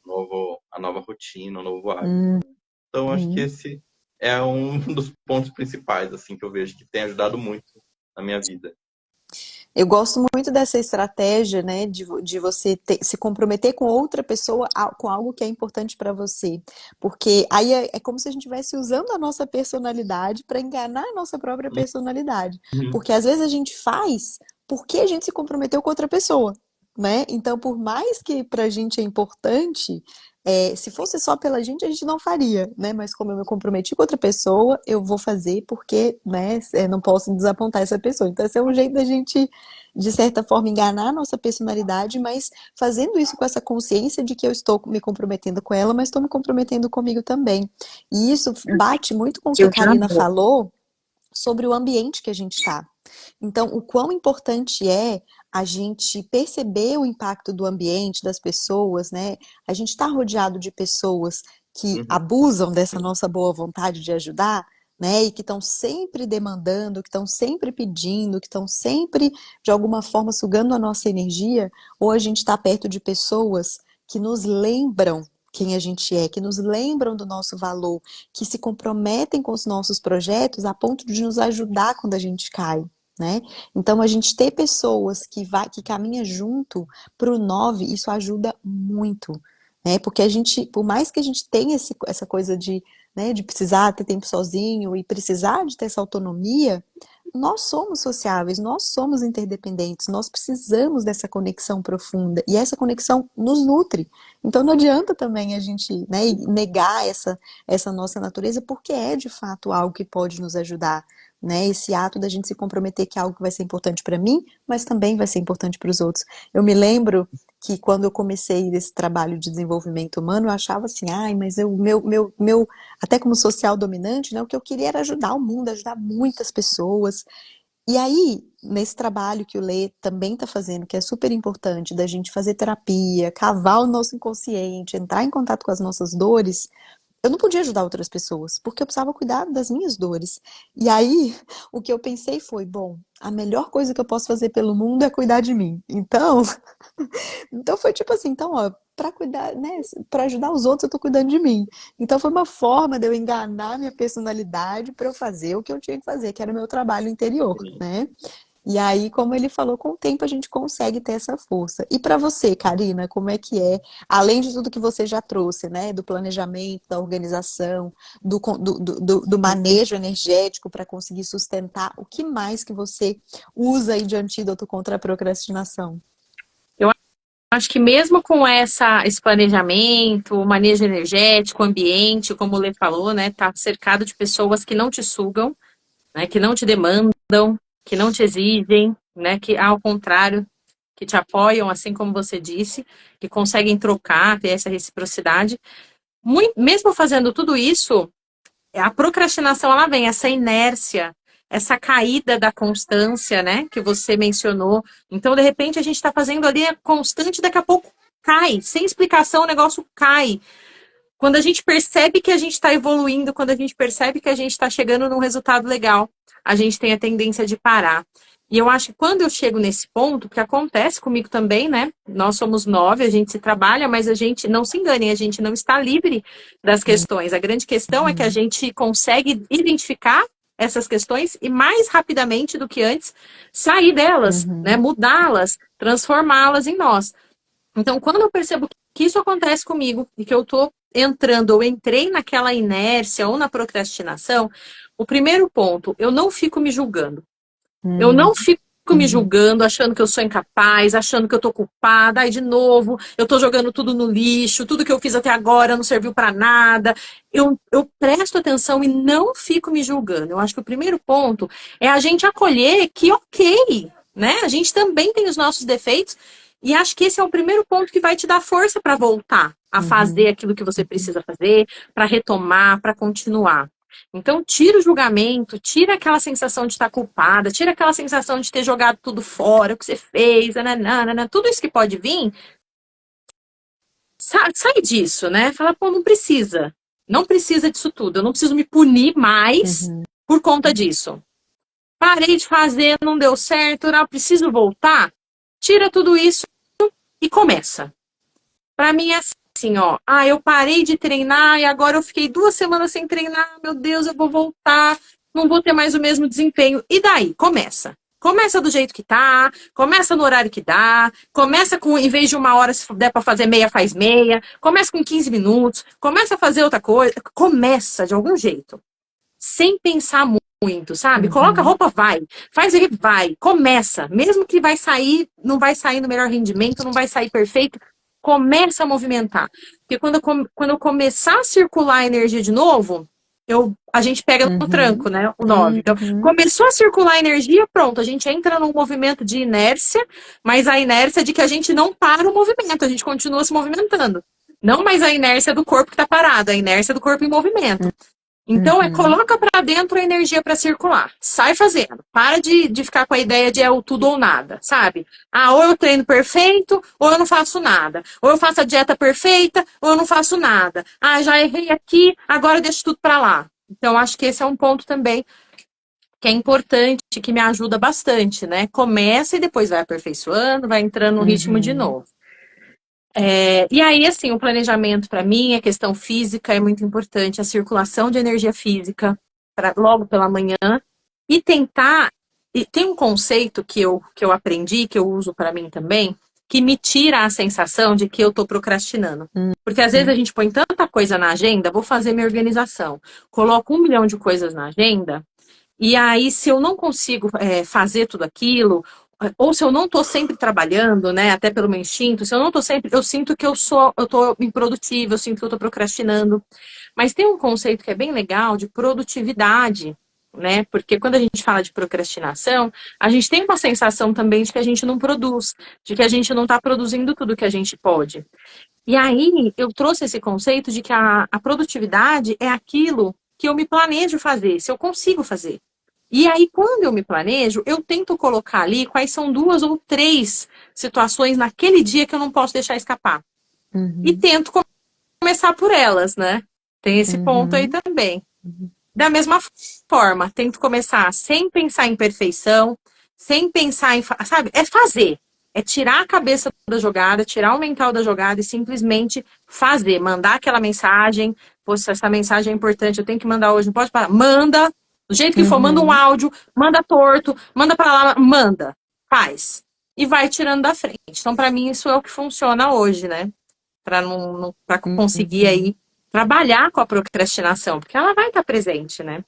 A nova rotina, o novo hábito. Então, acho que Uhum. esse é um dos pontos principais, assim, que eu vejo que tem ajudado muito na minha vida. Eu gosto muito dessa estratégia, né, de você se comprometer com outra pessoa, com algo que é importante para você. Porque aí é como se a gente estivesse usando a nossa personalidade para enganar a nossa própria personalidade. Uhum. Porque às vezes a gente faz porque a gente se comprometeu com outra pessoa, né? Então, por mais que pra gente é importante, se fosse só pela gente, a gente não faria, né? Mas como eu me comprometi com outra pessoa, eu vou fazer porque, né, não posso desapontar essa pessoa. Então, esse é um jeito da gente, de certa forma, enganar a nossa personalidade, mas fazendo isso com essa consciência de que eu estou me comprometendo com ela, mas estou me comprometendo comigo também. E isso bate muito com o que Eu a já Karina vou. falou sobre o ambiente que a gente está. Então, o quão importante é a gente perceber o impacto do ambiente, das pessoas, né? A gente está rodeado de pessoas que Uhum. abusam dessa nossa boa vontade de ajudar, né? E que estão sempre demandando, que estão sempre pedindo, que estão sempre, de alguma forma, sugando a nossa energia, ou a gente está perto de pessoas que nos lembram quem a gente é, que nos lembram do nosso valor, que se comprometem com os nossos projetos a ponto de nos ajudar quando a gente cai, né? Então, a gente ter pessoas que caminha junto para o 9, isso ajuda muito, né? Porque a gente, por mais que a gente tenha essa coisa de, né, de precisar ter tempo sozinho e precisar de ter essa autonomia, nós somos sociáveis, nós somos interdependentes, nós precisamos dessa conexão profunda e essa conexão nos nutre. Então não adianta também a gente, né, negar essa nossa natureza, porque é de fato algo que pode nos ajudar, né? Esse ato da gente se comprometer que é algo que vai ser importante para mim, mas também vai ser importante para os outros. Eu me lembro que quando eu comecei esse trabalho de desenvolvimento humano, eu achava assim, ai, mas até como social dominante, né, o que eu queria era ajudar o mundo, ajudar muitas pessoas. E aí, nesse trabalho que o Lê também está fazendo, que é super importante, da gente fazer terapia, cavar o nosso inconsciente, entrar em contato com as nossas dores, eu não podia ajudar outras pessoas, porque eu precisava cuidar das minhas dores. E aí, o que eu pensei foi, bom, a melhor coisa que eu posso fazer pelo mundo é cuidar de mim. Então foi tipo assim, então, ó, para cuidar, né, para ajudar os outros, eu tô cuidando de mim. Então foi uma forma de eu enganar minha personalidade para eu fazer o que eu tinha que fazer, que era o meu trabalho interior, né? E aí, como ele falou, com o tempo a gente consegue ter essa força. E para você, Karina, como é que é? Além de tudo que você já trouxe, né? Do planejamento, da organização, do manejo energético para conseguir sustentar, o que mais que você usa aí de antídoto contra a procrastinação? Eu acho que mesmo com esse planejamento, o manejo energético, o ambiente, como o Lê falou, né, tá cercado de pessoas que não te sugam, né, que não te demandam, que não te exigem, né, que ao contrário, que te apoiam, assim como você disse, que conseguem trocar, ter essa reciprocidade. Mesmo fazendo tudo isso, a procrastinação ela vem, essa inércia, essa caída da constância, né, que você mencionou. Então, de repente, a gente está fazendo ali a constante, daqui a pouco cai, sem explicação, o negócio cai. Quando a gente percebe que a gente está evoluindo, quando a gente percebe que a gente está chegando num resultado legal, a gente tem a tendência de parar. E eu acho que quando eu chego nesse ponto, que acontece comigo também, né? Nós somos 9, a gente se trabalha, mas a gente, não se engane, a gente não está livre das questões. A grande questão é que a Uhum, gente consegue identificar essas questões e mais rapidamente do que antes sair delas, né? uhum, Mudá-las, transformá-las em nós. Então, quando eu percebo que isso acontece comigo e que eu tô entrando ou entrei naquela inércia ou na procrastinação, o primeiro ponto, eu não fico me julgando. Eu não fico me uhum, julgando, achando que eu sou incapaz, achando que eu tô culpada, aí de novo, eu tô jogando tudo no lixo, tudo que eu fiz até agora não serviu para nada. Eu presto atenção e não fico me julgando. Eu acho que o primeiro ponto é a gente acolher que ok, né? A gente também tem os nossos defeitos e acho que esse é o primeiro ponto que vai te dar força para voltar a fazer uhum, aquilo que você precisa fazer, para retomar, para continuar. Então, tira o julgamento, tira aquela sensação de estar culpada, tira aquela sensação de ter jogado tudo fora, o que você fez, nananana, tudo isso que pode vir, sai disso, né? Fala, pô, não precisa. Não precisa disso tudo. Eu não preciso me punir mais uhum, por conta disso. Parei de fazer, não deu certo, não preciso voltar. Tira tudo isso e começa. Pra mim é assim, ó. Ah, eu parei de treinar e agora eu fiquei 2 semanas sem treinar. Meu Deus, eu vou voltar. Não vou ter mais o mesmo desempenho. E daí? Começa. Começa do jeito que tá, começa no horário que dá, começa com, em vez de 1 hora, se der pra fazer meia, faz meia, começa com 15 minutos, começa a fazer outra coisa, começa de algum jeito, sem pensar muito. muito, sabe? Coloca a Uhum, roupa, vai. Faz ele, vai. Começa. Mesmo que vai sair, não vai sair no melhor rendimento, não vai sair perfeito, começa a movimentar. Porque quando eu começar a circular a energia de novo, a gente pega no tranco, uhum, né? O 9. Então, uhum, começou a circular a energia, pronto, a gente entra num movimento de inércia, mas a inércia é de que a gente não para o movimento, a gente continua se movimentando. Não mais a inércia do corpo que está parado, a inércia do corpo em movimento. Então, uhum, coloca para dentro a energia para circular. Sai fazendo. Para de ficar com a ideia de é o tudo ou nada, sabe? Ah, ou eu treino perfeito, ou eu não faço nada. Ou eu faço a dieta perfeita, ou eu não faço nada. Ah, já errei aqui, agora eu deixo tudo para lá. Então, acho que esse é um ponto também que é importante, que me ajuda bastante, né? Começa e depois vai aperfeiçoando, vai entrando no ritmo de uhum, novo. E aí, assim, o planejamento para mim, a questão física é muito importante, a circulação de energia física logo pela manhã e tentar. E tem um conceito que eu aprendi, que eu uso para mim também, que me tira a sensação de que eu estou procrastinando. Porque às vezes a uhum, gente põe tanta coisa na agenda, vou fazer minha organização, coloco 1 milhão de coisas na agenda, e aí, se eu não consigo fazer tudo aquilo, ou se eu não estou sempre trabalhando, né, até pelo meu instinto, se eu não estou sempre, eu sinto que eu estou improdutiva, eu sinto que eu estou procrastinando. Mas tem um conceito que é bem legal de produtividade, né? Porque quando a gente fala de procrastinação, a gente tem uma sensação também de que a gente não produz, de que a gente não está produzindo tudo que a gente pode. E aí eu trouxe esse conceito de que a produtividade é aquilo que eu me planejo fazer, se eu consigo fazer. E aí, quando eu me planejo, eu tento colocar ali quais são 2 ou 3 situações naquele dia que eu não posso deixar escapar. E uhum, tento começar por elas, né? Tem esse ponto aí uhum, também. Da mesma forma, tento começar sem pensar em perfeição, sem pensar em, sabe, é fazer. É tirar a cabeça da jogada, tirar o mental da jogada e simplesmente fazer, mandar aquela mensagem. Pô, se essa mensagem é importante, eu tenho que mandar hoje, não pode parar. Manda, do jeito que for, manda um uhum, áudio, manda torto, manda para lá, manda, faz. E vai tirando da frente. Então, para mim, isso é o que funciona hoje, né? Para para conseguir uhum. aí trabalhar com a procrastinação, porque ela vai estar presente, né?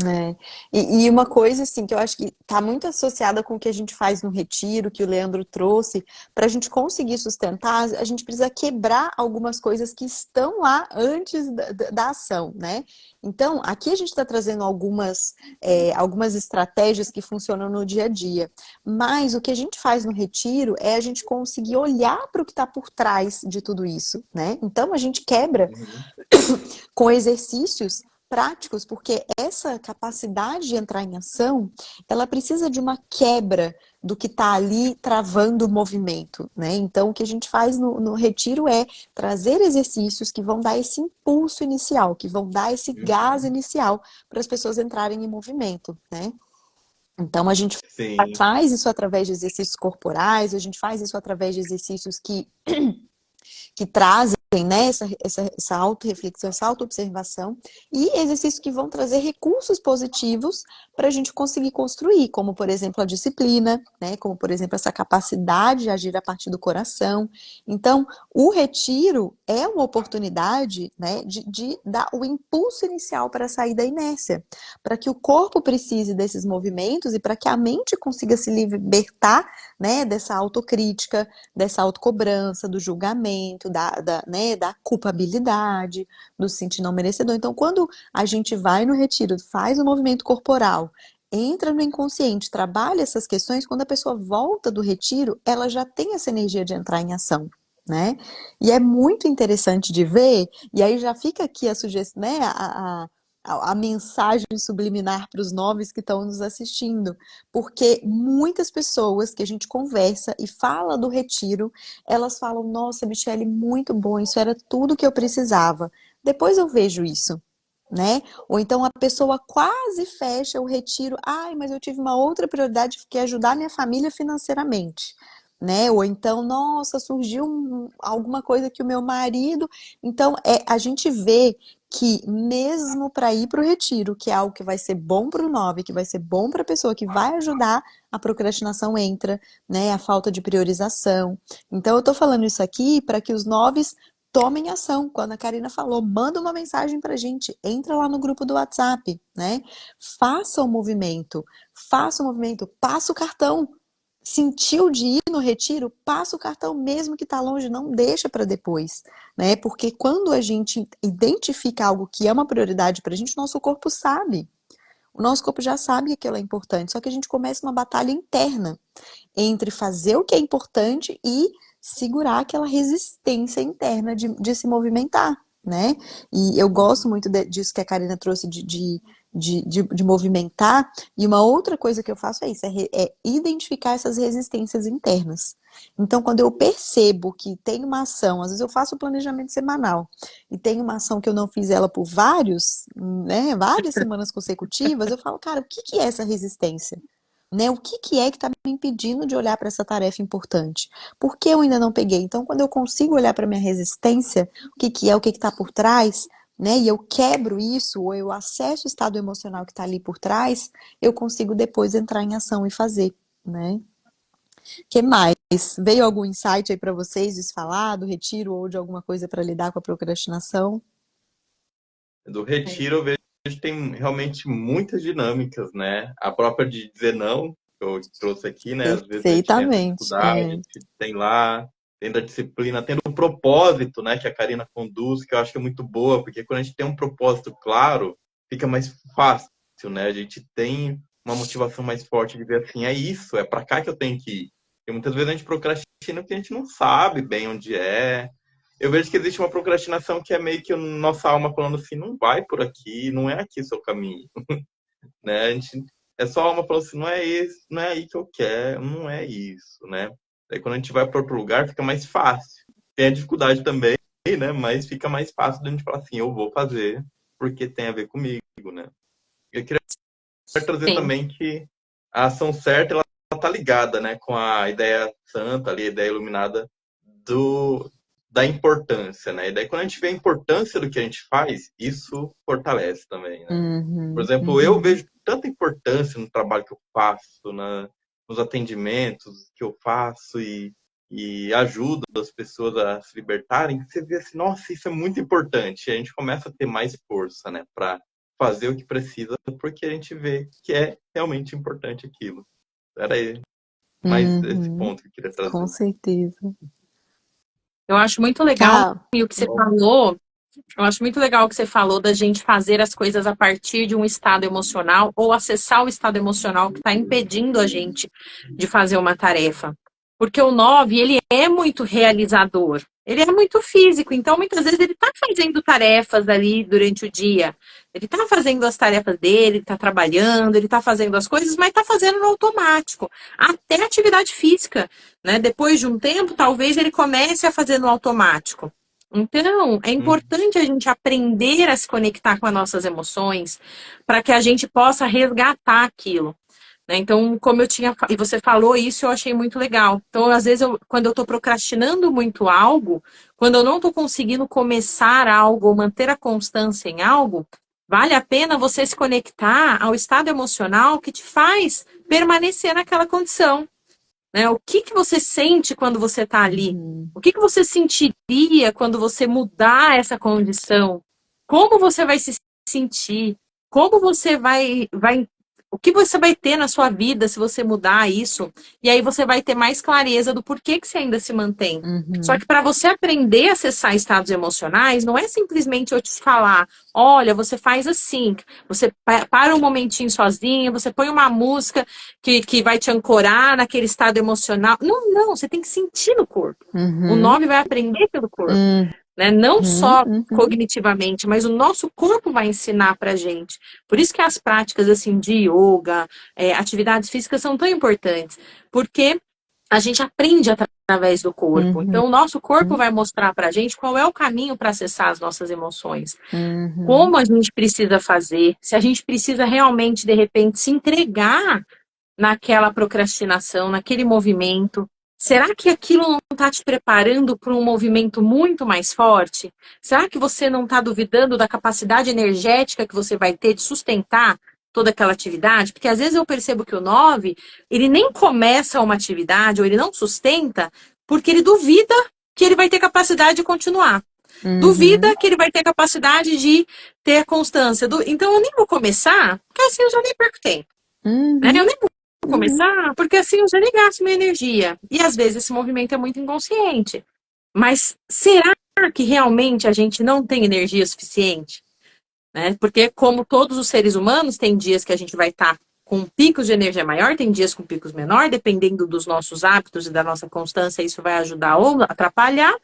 É. E uma coisa assim que eu acho que está muito associada com o que a gente faz no retiro, que o Leandro trouxe, para a gente conseguir sustentar, a gente precisa quebrar algumas coisas que estão lá antes da ação, né? Então, aqui a gente está trazendo algumas estratégias que funcionam no dia a dia. Mas o que a gente faz no retiro é a gente conseguir olhar para o que está por trás de tudo isso, né? Então a gente quebra Uhum. com exercícios práticos, porque essa capacidade de entrar em ação, ela precisa de uma quebra do que está ali travando o movimento, né? Então, o que a gente faz no retiro é trazer exercícios que vão dar esse impulso inicial, que vão dar esse gás Uhum. inicial para as pessoas entrarem em movimento, né? Então, a gente Sim. faz isso através de exercícios corporais, a gente faz isso através de exercícios que trazem, né, essa autorreflexão, essa autoobservação, e exercícios que vão trazer recursos positivos para a gente conseguir construir, como, por exemplo, a disciplina, né, como, por exemplo, essa capacidade de agir a partir do coração. Então, o retiro é uma oportunidade, né, de dar o impulso inicial para sair da inércia, para que o corpo precise desses movimentos e para que a mente consiga se libertar, né, dessa autocrítica, dessa autocobrança, do julgamento, né, da culpabilidade, do se sentir não merecedor. Então, quando a gente vai no retiro, faz o movimento corporal, entra no inconsciente, trabalha essas questões, quando a pessoa volta do retiro, ela já tem essa energia de entrar em ação, né? E é muito interessante de ver, e aí já fica aqui a sugestão, né, a mensagem subliminar para os novos que estão nos assistindo, porque muitas pessoas que a gente conversa e fala do retiro, elas falam, nossa, Michele, muito bom, isso era tudo que eu precisava. Depois eu vejo isso, né? Ou então a pessoa quase fecha o retiro, ai, mas eu tive uma outra prioridade que é ajudar minha família financeiramente. Né? Ou então, nossa, surgiu alguma coisa que o meu marido. Então, a gente vê que mesmo para ir para o retiro, que é algo que vai ser bom para o 9, que vai ser bom para a pessoa, que vai ajudar, a procrastinação entra, né? A falta de priorização. Então, eu estou falando isso aqui para que os 9 tomem ação. Quando a Karina falou, manda uma mensagem pra gente, entra lá no grupo do WhatsApp, né? Faça o movimento, passa o cartão. Sentiu de ir no retiro, passa o cartão mesmo que tá longe, não deixa para depois, né? Porque quando a gente identifica algo que é uma prioridade pra gente, o nosso corpo sabe. O nosso corpo já sabe que aquilo é importante, só que a gente começa uma batalha interna entre fazer o que é importante e segurar aquela resistência interna de se movimentar, né? E eu gosto muito disso que a Karina trouxe de movimentar. E uma outra coisa que eu faço é isso, é identificar essas resistências internas. Então, quando eu percebo que tem uma ação, às vezes eu faço o planejamento semanal e tem uma ação que eu não fiz ela por várias semanas consecutivas, eu falo, cara, o que que é essa resistência? Né? O que que é que está me impedindo de olhar para essa tarefa importante? Por que eu ainda não peguei? Então, quando eu consigo olhar para minha resistência, o que está por trás, né? E eu quebro isso, ou eu acesso o estado emocional que está ali por trás, eu consigo depois entrar em ação e fazer, né? Que mais? Veio algum insight aí para vocês de se falar do retiro ou de alguma coisa para lidar com a procrastinação? Do retiro, eu vejo que tem realmente muitas dinâmicas, né? A própria de dizer não, que eu trouxe aqui, né? Às vezes a gente tem essa Perfeitamente. dificuldade, a gente tem lá, tendo a disciplina, tendo o propósito, né? Que a Karina conduz, que eu acho que é muito boa, porque quando a gente tem um propósito claro, fica mais fácil, né? A gente tem uma motivação mais forte de ver assim, é isso, é para cá que eu tenho que ir. E muitas vezes a gente procrastina porque a gente não sabe bem onde é. Eu vejo que existe uma procrastinação que é meio que a nossa alma falando assim, não vai por aqui, não é aqui o seu caminho, né? A gente, é só a alma falando assim, não é esse, não é aí que eu quero, não é isso, né? Aí quando a gente vai para outro lugar, fica mais fácil. Tem a dificuldade também, né? Mas fica mais fácil da gente falar assim, eu vou fazer, porque tem a ver comigo, né? Eu queria trazer Sim, também que a ação certa, ela tá ligada, né, com a ideia santa ali, a ideia iluminada do, da importância, né? E daí quando a gente vê a importância do que a gente faz, isso fortalece também, né? Por Uhum, exemplo, eu uhum, vejo tanta importância no trabalho que eu faço, nos atendimentos que eu faço e ajudo as pessoas a se libertarem, que você vê assim, nossa, isso é muito importante. E a gente começa a ter mais força, né, para fazer o que precisa, porque a gente vê que é realmente importante aquilo. Era aí mais esse uhum, ponto que eu queria com trazer. certeza. eu acho muito legal Ah, e o que você falou. Eu acho muito legal o que você falou da gente fazer as coisas a partir de um estado emocional ou acessar o estado emocional que está impedindo a gente de fazer uma tarefa. Porque o 9 ele é muito realizador. Ele é muito físico, então muitas vezes ele está fazendo tarefas ali durante o dia. Ele está fazendo as tarefas dele, está trabalhando, ele está fazendo as coisas, mas está fazendo no automático. Até atividade física, né? Depois de um tempo, talvez ele comece a fazer no automático. Então, é Hum, importante a gente aprender a se conectar com as nossas emoções para que a gente possa resgatar aquilo, né? Então, como eu tinha, e você falou isso, eu achei muito legal. Então, às vezes, quando eu estou procrastinando muito algo, quando eu não estou conseguindo começar algo ou manter a constância em algo, vale a pena você se conectar ao estado emocional que te faz permanecer naquela condição, né? O que que você sente quando você está ali? uhum, O que que você sentiria quando você mudar essa condição? Como você vai se sentir? Como você vai o que você vai ter na sua vida se você mudar isso? E aí você vai ter mais clareza do porquê que você ainda se mantém. Só uhum, que para você aprender a acessar estados emocionais, não é simplesmente eu te falar, olha, você faz assim, você para um momentinho sozinho, você põe uma música que vai te ancorar naquele estado emocional. Não, não, você tem que sentir no corpo. O uhum, 9 vai aprender pelo corpo, uhum, né? Não só uhum, cognitivamente, mas o nosso corpo vai ensinar pra gente. Por isso que as práticas assim de yoga, atividades físicas são tão importantes, porque a gente aprende através do corpo. uhum, Então, o nosso corpo vai mostrar pra gente qual é o caminho para acessar as nossas emoções. uhum, Como a gente precisa fazer, se a gente precisa realmente, de repente, se entregar naquela procrastinação, naquele movimento? Será que aquilo não está te preparando para um movimento muito mais forte? Será que você não está duvidando da capacidade energética que você vai ter de sustentar toda aquela atividade? Porque às vezes eu percebo que o 9 ele nem começa uma atividade ou ele não sustenta porque ele duvida que ele vai ter capacidade de continuar. Uhum, Duvida que ele vai ter capacidade de ter a constância. Então eu nem vou começar, porque assim eu já nem perco tempo. Né? Eu uhum, nem vou uhum, começar, porque assim eu já nem gasto minha energia. E às vezes esse movimento é muito inconsciente. Mas será que realmente a gente não tem energia suficiente? Né? Porque, como todos os seres humanos, tem dias que a gente vai estar com picos de energia maior, tem dias com picos menor, dependendo dos nossos hábitos e da nossa constância, isso vai ajudar ou atrapalhar.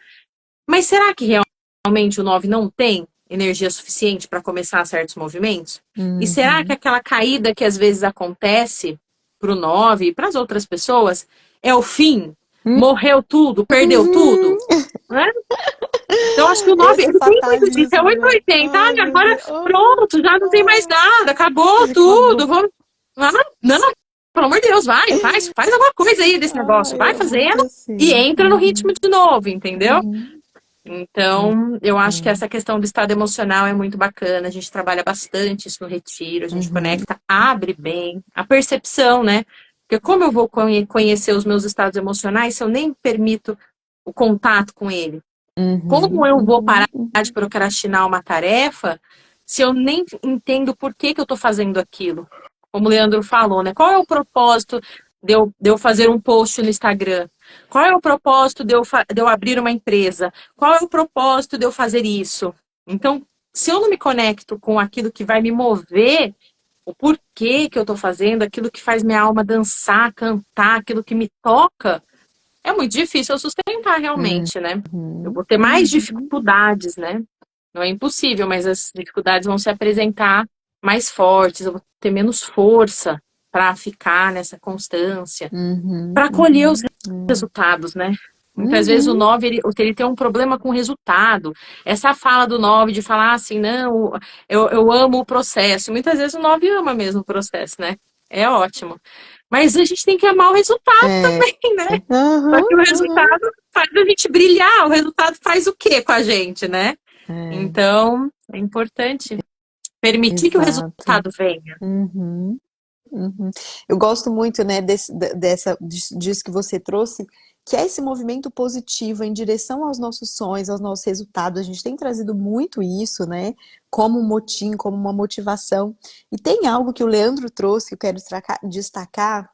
Mas será que realmente o 9 não tem energia suficiente para começar certos movimentos? E será que uhum, aquela caída que às vezes acontece para o 9 e para as outras pessoas é o fim? Morreu tudo, perdeu uhum. tudo? Né? Então, acho que o 9 Esse ele tem muito disso, é fatalismo, né? 880. Ai, Ah, meu agora Deus. Oh, pronto, já não tem mais oh. nada, acabou tudo. Acabou. Vamos... Ah, não, não, pelo amor de Deus, vai, faz alguma coisa aí desse negócio, Ai, vai é muito fazendo e assim. entra no ritmo Uhum, de novo, entendeu? uhum, Então, eu acho que uhum, essa questão do estado emocional é muito bacana. A gente trabalha bastante isso no retiro, a gente uhum, conecta, abre bem a percepção, né? Porque como eu vou conhecer os meus estados emocionais se eu nem permito o contato com ele? Como uhum, eu vou parar uhum, de procrastinar uma tarefa se eu nem entendo por que eu estou fazendo aquilo? Como o Leandro falou, né? Qual é o propósito de eu fazer um post no Instagram? Qual é o propósito de eu abrir uma empresa? Qual é o propósito de eu fazer isso? Então, se eu não me conecto com aquilo que vai me mover, o porquê que eu estou fazendo, aquilo que faz minha alma dançar, cantar, aquilo que me toca, é muito difícil eu sustentar uhum, realmente, né? Eu uhum, vou ter mais uhum, dificuldades, né? Não é impossível, mas as dificuldades vão se apresentar mais fortes, eu vou ter menos força para ficar nessa constância, uhum, para colher os uhum, resultados, né? Muitas vezes o uhum. 9 ele tem um problema com o resultado. Essa fala do 9 de falar assim, não, eu amo o processo. Muitas vezes o 9 ama mesmo o processo, né? É ótimo. Mas a gente tem que amar o resultado É. também, né? Só Aham, que o aham. resultado faz a gente brilhar, o resultado faz o quê com a gente, né? É, Então, é importante permitir que o exato. resultado venha. Uhum. Uhum. Eu gosto muito, né, disso que você trouxe, que é esse movimento positivo em direção aos nossos sonhos, aos nossos resultados. A gente tem trazido muito isso, né, como um motim, como uma motivação. E tem algo que o Leandro trouxe que eu quero destacar,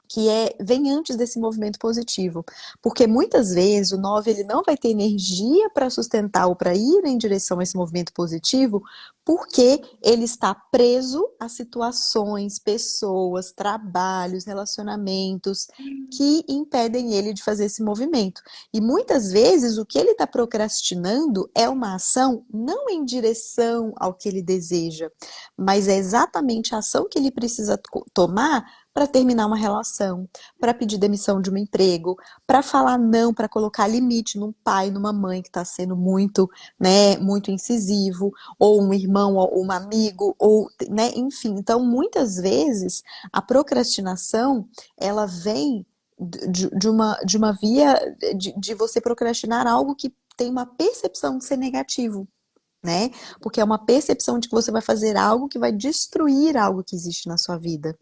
que vem antes desse movimento positivo. Porque muitas vezes o 9 ele não vai ter energia para sustentar ou para ir em direção a esse movimento positivo, porque ele está preso a situações, pessoas, trabalhos, relacionamentos que impedem ele de fazer esse movimento. E muitas vezes o que ele está procrastinando é uma ação não em direção ao que ele deseja, mas é exatamente a ação que ele precisa tomar para terminar uma relação, para pedir demissão de um emprego, para falar não, para colocar limite num pai, numa mãe que está sendo muito, né, muito incisivo, ou um irmão, ou um amigo, ou, né, enfim. Então, muitas vezes a procrastinação ela vem de uma via de você procrastinar algo que tem uma percepção de ser negativo, né? Porque é uma percepção de que você vai fazer algo que vai destruir algo que existe na sua vida.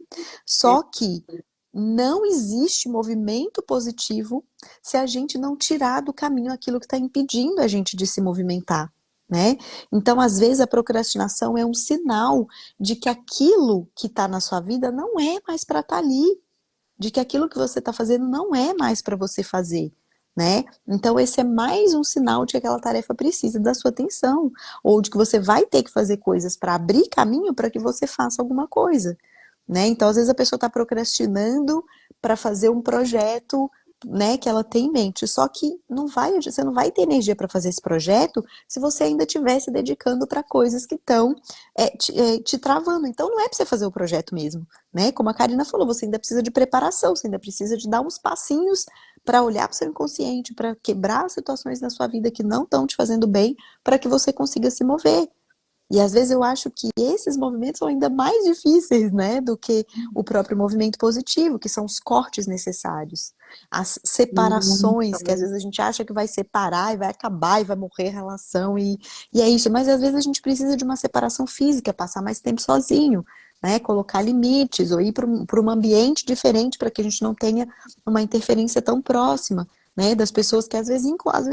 Só que não existe movimento positivo se a gente não tirar do caminho aquilo que está impedindo a gente de se movimentar, né? Então, às vezes, a procrastinação é um sinal de que aquilo que está na sua vida não é mais para estar ali, de que aquilo que você está fazendo não é mais para você fazer, né? Então esse é mais um sinal de que aquela tarefa precisa da sua atenção, ou de que você vai ter que fazer coisas para abrir caminho para que você faça alguma coisa, né? Então às vezes a pessoa está procrastinando para fazer um projeto, né, que ela tem em mente, só que você não vai ter energia para fazer esse projeto se você ainda estiver se dedicando para coisas que estão te travando. Então não é para você fazer o projeto mesmo, né? Como a Karina falou, você ainda precisa de preparação, você ainda precisa de dar uns passinhos para olhar para o seu inconsciente, para quebrar as situações na sua vida que não estão te fazendo bem, para que você consiga se mover. E às vezes eu acho que esses movimentos são ainda mais difíceis, né, do que o próprio movimento positivo, que são os cortes necessários. As separações, que às vezes a gente acha que vai separar e vai acabar e vai morrer a relação, e é isso. Mas às vezes a gente precisa de uma separação física, passar mais tempo sozinho, né, colocar limites, ou ir para um ambiente diferente para que a gente não tenha uma interferência tão próxima, né, das pessoas que às vezes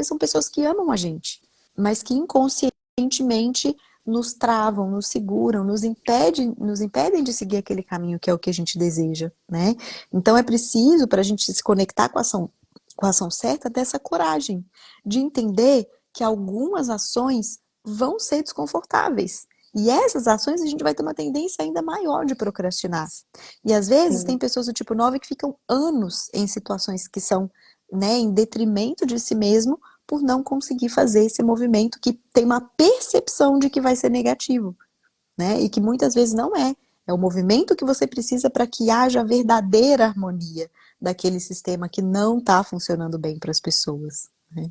são pessoas que amam a gente. mas que inconscientemente nos travam, nos seguram, nos impedem de seguir aquele caminho que é o que a gente deseja, né? Então é preciso, para a gente se conectar com a ação certa, dessa coragem de entender que algumas ações vão ser desconfortáveis. E essas ações a gente vai ter uma tendência ainda maior de procrastinar. E às vezes tem pessoas do tipo 9 que ficam anos em situações que são, né, em detrimento de si mesmo, por não conseguir fazer esse movimento que tem uma percepção de que vai ser negativo, né? E que muitas vezes não é. É o movimento que você precisa para que haja verdadeira harmonia daquele sistema que não está funcionando bem para as pessoas, né?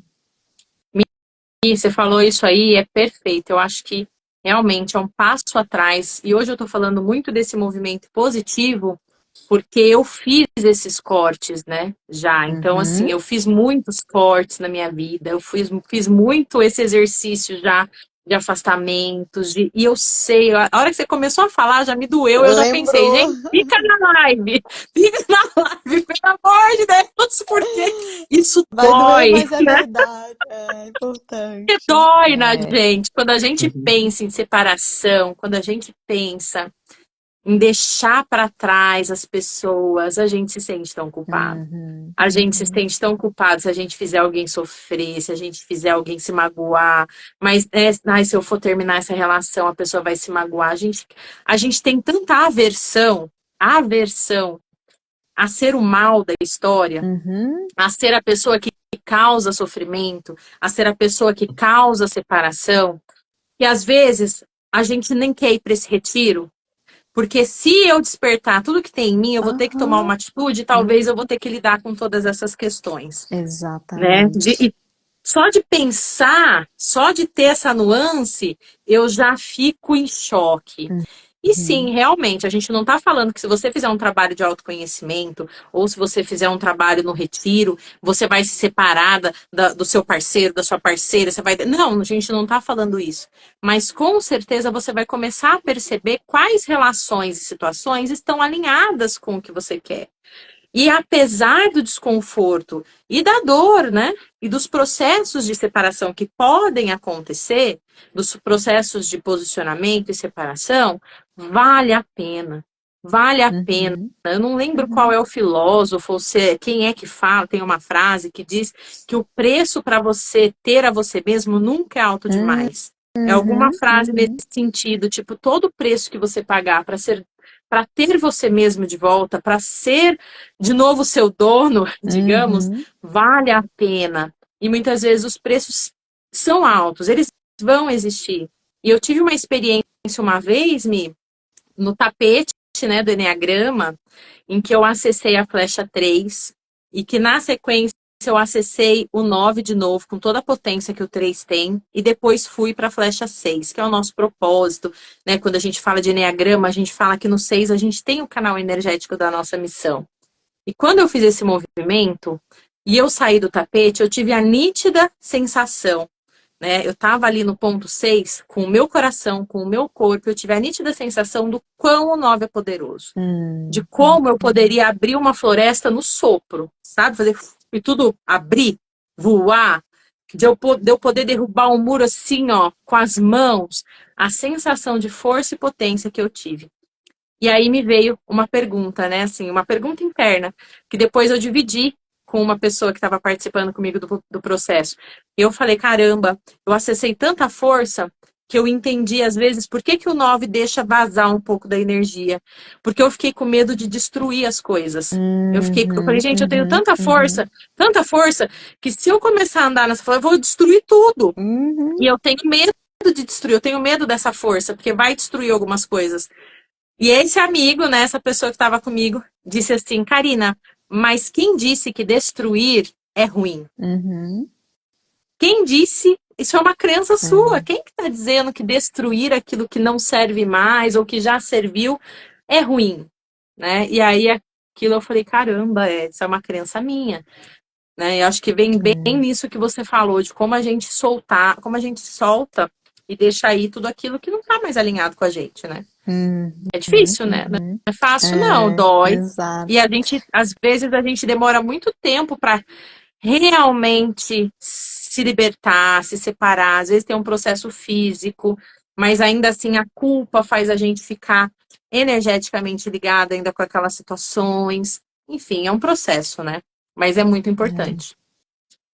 E você falou isso aí, é perfeito. Eu acho que realmente é um passo atrás. E hoje eu estou falando muito desse movimento positivo, porque eu fiz esses cortes, né? Já. Então, assim, Uhum. eu fiz muitos cortes na minha vida. Eu fiz muito esse exercício já de afastamentos. E eu sei, a hora que você começou a falar, já me doeu. Eu já pensei, Lembrou? gente, fica na live. Fica na live, pelo amor de Deus, porque isso Vai doer, dói. mas é verdade. É Que importante. dói na É. gente. Quando a gente pensa em separação, quando a gente pensa em deixar para trás as pessoas, a gente se sente tão culpado. Uhum, A gente se uhum, sente tão culpado se a gente fizer alguém sofrer, se a gente fizer alguém se magoar. Mas ai, se eu for terminar essa relação, a pessoa vai se magoar. A gente tem tanta aversão a ser o mal da história, uhum. a ser a pessoa que causa sofrimento, a ser a pessoa que causa separação, e às vezes a gente nem quer ir para esse retiro, porque se eu despertar tudo que tem em mim, eu vou ter que tomar Aham. uma atitude, talvez eu vou ter que lidar com todas essas questões, né? Exatamente. E só de pensar, só de ter essa nuance, eu já fico em choque. E sim, Uhum. realmente, a gente não está falando que se você fizer um trabalho de autoconhecimento, ou se você fizer um trabalho no retiro, você vai se separar do seu parceiro, da sua parceira, você vai. Não, a gente não está falando isso. Mas com certeza você vai começar a perceber quais relações e situações estão alinhadas com o que você quer. E apesar do desconforto e da dor, né? E dos processos de separação que podem acontecer, dos processos de posicionamento e separação, vale a pena. Vale a pena. Uhum. Eu não lembro qual Uhum. é o filósofo, ou quem é que fala, tem uma frase que diz que o preço para você ter a você mesmo nunca é alto demais. É alguma Uhum. frase nesse Uhum. sentido, tipo, todo o preço que você pagar para ter você mesmo de volta, para ser de novo seu dono, digamos, Uhum. vale a pena. E muitas vezes os preços são altos, eles vão existir. E eu tive uma experiência uma vez, no tapete, né, do Eneagrama, em que eu acessei a flecha 3 e que na sequência eu acessei o 9 de novo, com toda a potência que o 3 tem, e depois fui para a flecha 6, que é o nosso propósito, né? Quando a gente fala de Eneagrama, a gente fala que no 6 a gente tem o canal energético da nossa missão. E quando eu fiz esse movimento e eu saí do tapete, eu tive a nítida sensação, né? Eu estava ali no ponto 6 com o meu coração, com o meu corpo, eu tive a nítida sensação do quão o 9 é poderoso. De como eu poderia abrir uma floresta no sopro, sabe? Fazer e tudo abrir, voar, de eu poder derrubar um muro assim, ó, com as mãos. A sensação de força e potência que eu tive. E aí me veio uma pergunta, né? Assim, uma pergunta interna, que depois eu dividi com uma pessoa que estava participando comigo do processo. E eu falei, caramba, eu acessei tanta força que eu entendi, às vezes, por que o 9 deixa vazar um pouco da energia. Porque eu fiquei com medo de destruir as coisas. Eu falei, Uhum. gente, eu tenho Uhum. Uhum. tanta força, que se eu começar a andar nessa força, eu vou destruir tudo. Uhum. E eu tenho medo de destruir, eu tenho medo dessa força, porque vai destruir algumas coisas. E esse amigo, né, essa pessoa que estava comigo, disse assim, Karina, mas quem disse que destruir é ruim? Uhum. Quem disse? Isso é uma crença sua. É. Quem que está dizendo que destruir aquilo que não serve mais ou que já serviu é ruim? Né? E aí aquilo eu falei, caramba, isso é uma crença minha. Né? Eu acho que vem bem É. nisso que você falou, de como a gente soltar, como a gente solta e deixa aí tudo aquilo que não está mais alinhado com a gente, né? Uhum. É difícil, né? Não Uhum. é fácil, não, É. dói. Exato. E às vezes, a gente demora muito tempo para realmente se libertar, se separar. Às vezes tem um processo físico, mas ainda assim a culpa faz a gente ficar energeticamente ligada ainda com aquelas situações. Enfim, é um processo, né? Mas é muito importante.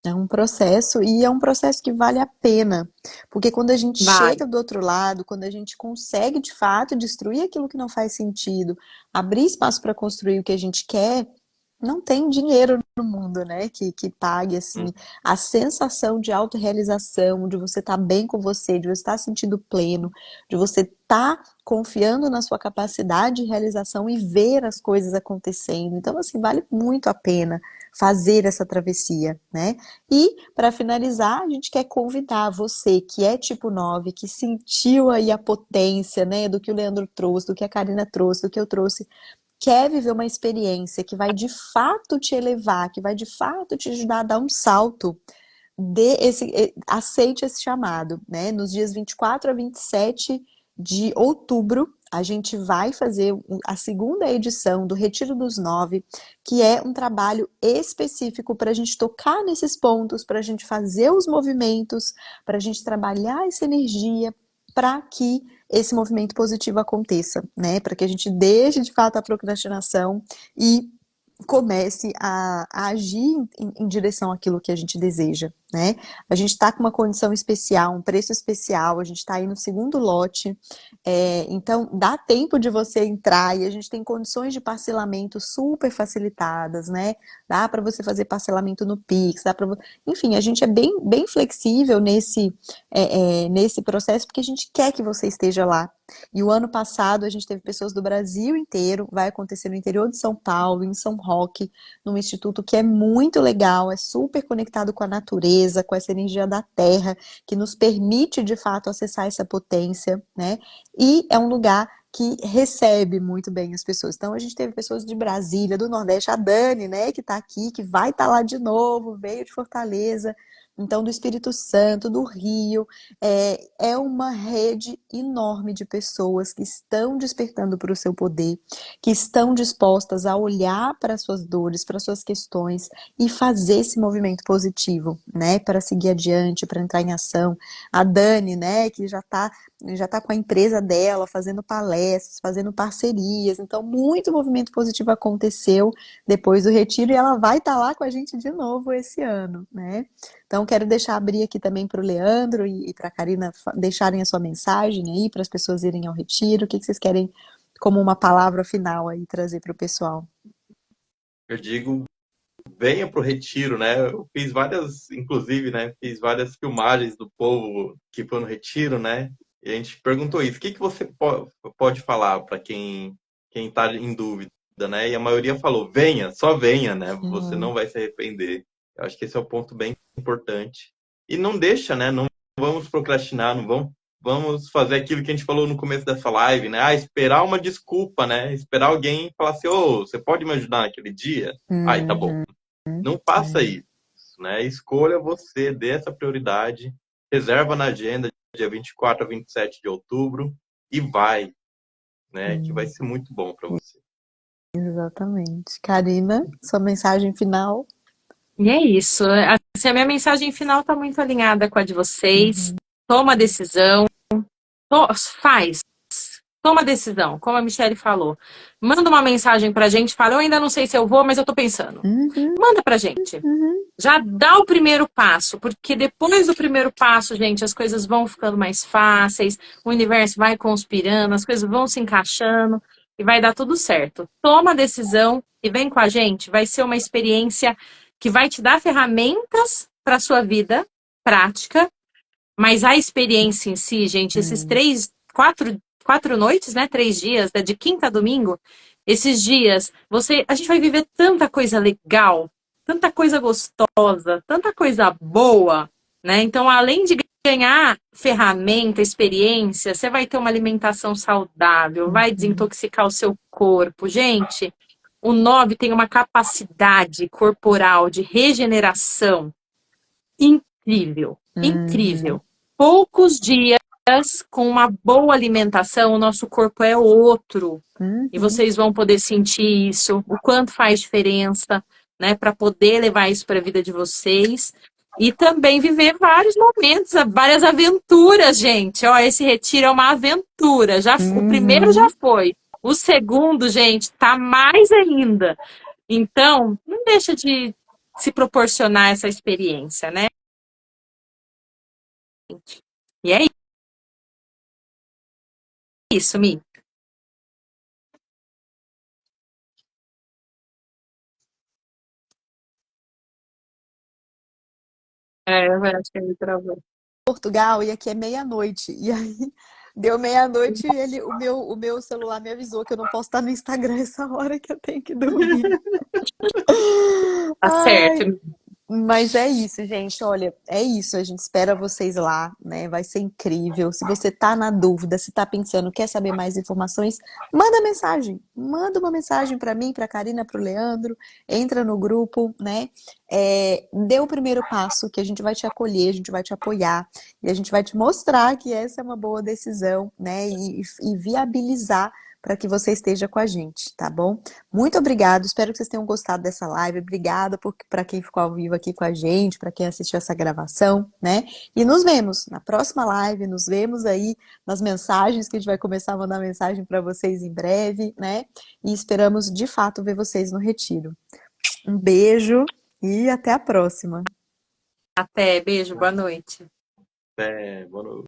É um processo e é um processo que vale a pena, porque quando a gente Vale. chega do outro lado, quando a gente consegue de fato destruir aquilo que não faz sentido, abrir espaço para construir o que a gente quer, não tem dinheiro no mundo, né, que pague, assim, Hum. a sensação de autorrealização, de você estar bem com você, de você estar sentindo pleno, de você estar confiando na sua capacidade de realização e ver as coisas acontecendo. Então, assim, vale muito a pena fazer essa travessia, né? E, para finalizar, a gente quer convidar você que é tipo 9, que sentiu aí a potência, né, do que o Leandro trouxe, do que a Karina trouxe, do que eu trouxe, quer viver uma experiência que vai de fato te elevar, que vai de fato te ajudar a dar um salto, aceite esse chamado, né? Nos dias 24 a 27 de outubro, a gente vai fazer a segunda edição do Retiro dos 9, que é um trabalho específico para a gente tocar nesses pontos, para a gente fazer os movimentos, para a gente trabalhar essa energia, para que esse movimento positivo aconteça, né? Para que a gente deixe de fato a procrastinação e comece a agir em direção àquilo que a gente deseja, né? A gente está com uma condição especial, um preço especial, a gente está aí no segundo lote, então dá tempo de você entrar e a gente tem condições de parcelamento super facilitadas, né? Dá para você fazer parcelamento no Pix, enfim, a gente é bem flexível nesse processo porque a gente quer que você esteja lá. E o ano passado a gente teve pessoas do Brasil inteiro, vai acontecer no interior de São Paulo, em São Roque, num instituto que é muito legal, é super conectado com a natureza, com essa energia da terra, que nos permite de fato acessar essa potência, né? E é um lugar que recebe muito bem as pessoas. Então a gente teve pessoas de Brasília, do Nordeste, a Dani, né, que tá aqui, que vai estar lá de novo, veio de Fortaleza, então do Espírito Santo, do Rio, é uma rede enorme de pessoas que estão despertando para o seu poder, que estão dispostas a olhar para as suas dores, para as suas questões e fazer esse movimento positivo, né, para seguir adiante, para entrar em ação. A Dani, né, que já tá com a empresa dela, fazendo palestras, fazendo parcerias, então muito movimento positivo aconteceu depois do retiro e ela vai estar lá com a gente de novo esse ano, né? Então, quero abrir aqui também para o Leandro e para a Karina deixarem a sua mensagem aí, para as pessoas irem ao retiro. O que vocês querem como uma palavra final aí trazer para o pessoal? Eu digo, venha pro retiro, né? Eu fiz várias, inclusive, né? Fiz várias filmagens do povo que foi no retiro, né? E a gente perguntou isso. O que que você pode falar para quem tá em dúvida, né? E a maioria falou, venha, só venha, né? Você não vai se arrepender. Eu acho que esse é o ponto bem importante. E não deixa, né? Não vamos procrastinar, não vamos fazer aquilo que a gente falou no começo dessa live, né? Ah, esperar uma desculpa, né? Esperar alguém falar assim, ô, você pode me ajudar naquele dia? Aí, tá bom. Uhum, Não faça isso, né? Escolha você, dê essa prioridade, reserva na agenda dia 24 a 27 de outubro e vai, né? Que vai ser muito bom para você. exatamente. Karina, sua mensagem final? E é isso. Assim, a minha mensagem final está muito alinhada com a de vocês. Uhum, Toma a decisão, faz. Toma a decisão, como a Michelle falou. Manda uma mensagem pra gente, fala, eu ainda não sei se eu vou, mas eu tô pensando. uhum, Manda pra gente. uhum, Já dá o primeiro passo, porque depois do primeiro passo, gente, as coisas vão ficando mais fáceis, o universo vai conspirando, as coisas vão se encaixando e vai dar tudo certo. Toma a decisão e vem com a gente. Vai ser uma experiência que vai te dar ferramentas para sua vida prática, mas a experiência em si, gente, esses uhum, quatro noites, né? 3 dias, né, de quinta a domingo, esses dias, a gente vai viver tanta coisa legal, tanta coisa gostosa, tanta coisa boa, né? Então, além de ganhar ferramenta, experiência, você vai ter uma alimentação saudável, vai uhum, desintoxicar o seu corpo. Gente, o 9 tem uma capacidade corporal de regeneração incrível, uhum, incrível. Poucos dias com uma boa alimentação, o nosso corpo é outro. E uhum, vocês vão poder sentir isso, o quanto faz diferença. né, para poder levar isso para a vida de vocês e também viver vários momentos, várias aventuras, gente. Ó, esse retiro é uma aventura. O primeiro já Uhum. foi. O segundo, gente, tá mais ainda. Então, não deixa de se proporcionar essa experiência, né? E é isso, Mi. É, eu acho que ele travou. Portugal e aqui é meia-noite. E aí deu meia-noite e o meu celular me avisou que eu não posso estar no Instagram essa hora que eu tenho que dormir. Tá certo, Ai, Mi. mas é isso, gente. Olha, é isso. A gente espera vocês lá, né? Vai ser incrível. Se você tá na dúvida, se tá pensando, quer saber mais informações, manda mensagem. Manda uma mensagem para mim, para Karina, para o Leandro. Entra no grupo, né? Dê o primeiro passo, que a gente vai te acolher, a gente vai te apoiar e a gente vai te mostrar que essa é uma boa decisão, né? E viabilizar para que você esteja com a gente, tá bom? Muito obrigado, espero que vocês tenham gostado dessa live. Obrigada para quem ficou ao vivo aqui com a gente, para quem assistiu essa gravação, né? E nos vemos na próxima live, nos vemos aí nas mensagens, que a gente vai começar a mandar mensagem para vocês em breve, né? E esperamos de fato ver vocês no retiro. Um beijo e até a próxima. Até, beijo, boa noite. Boa noite.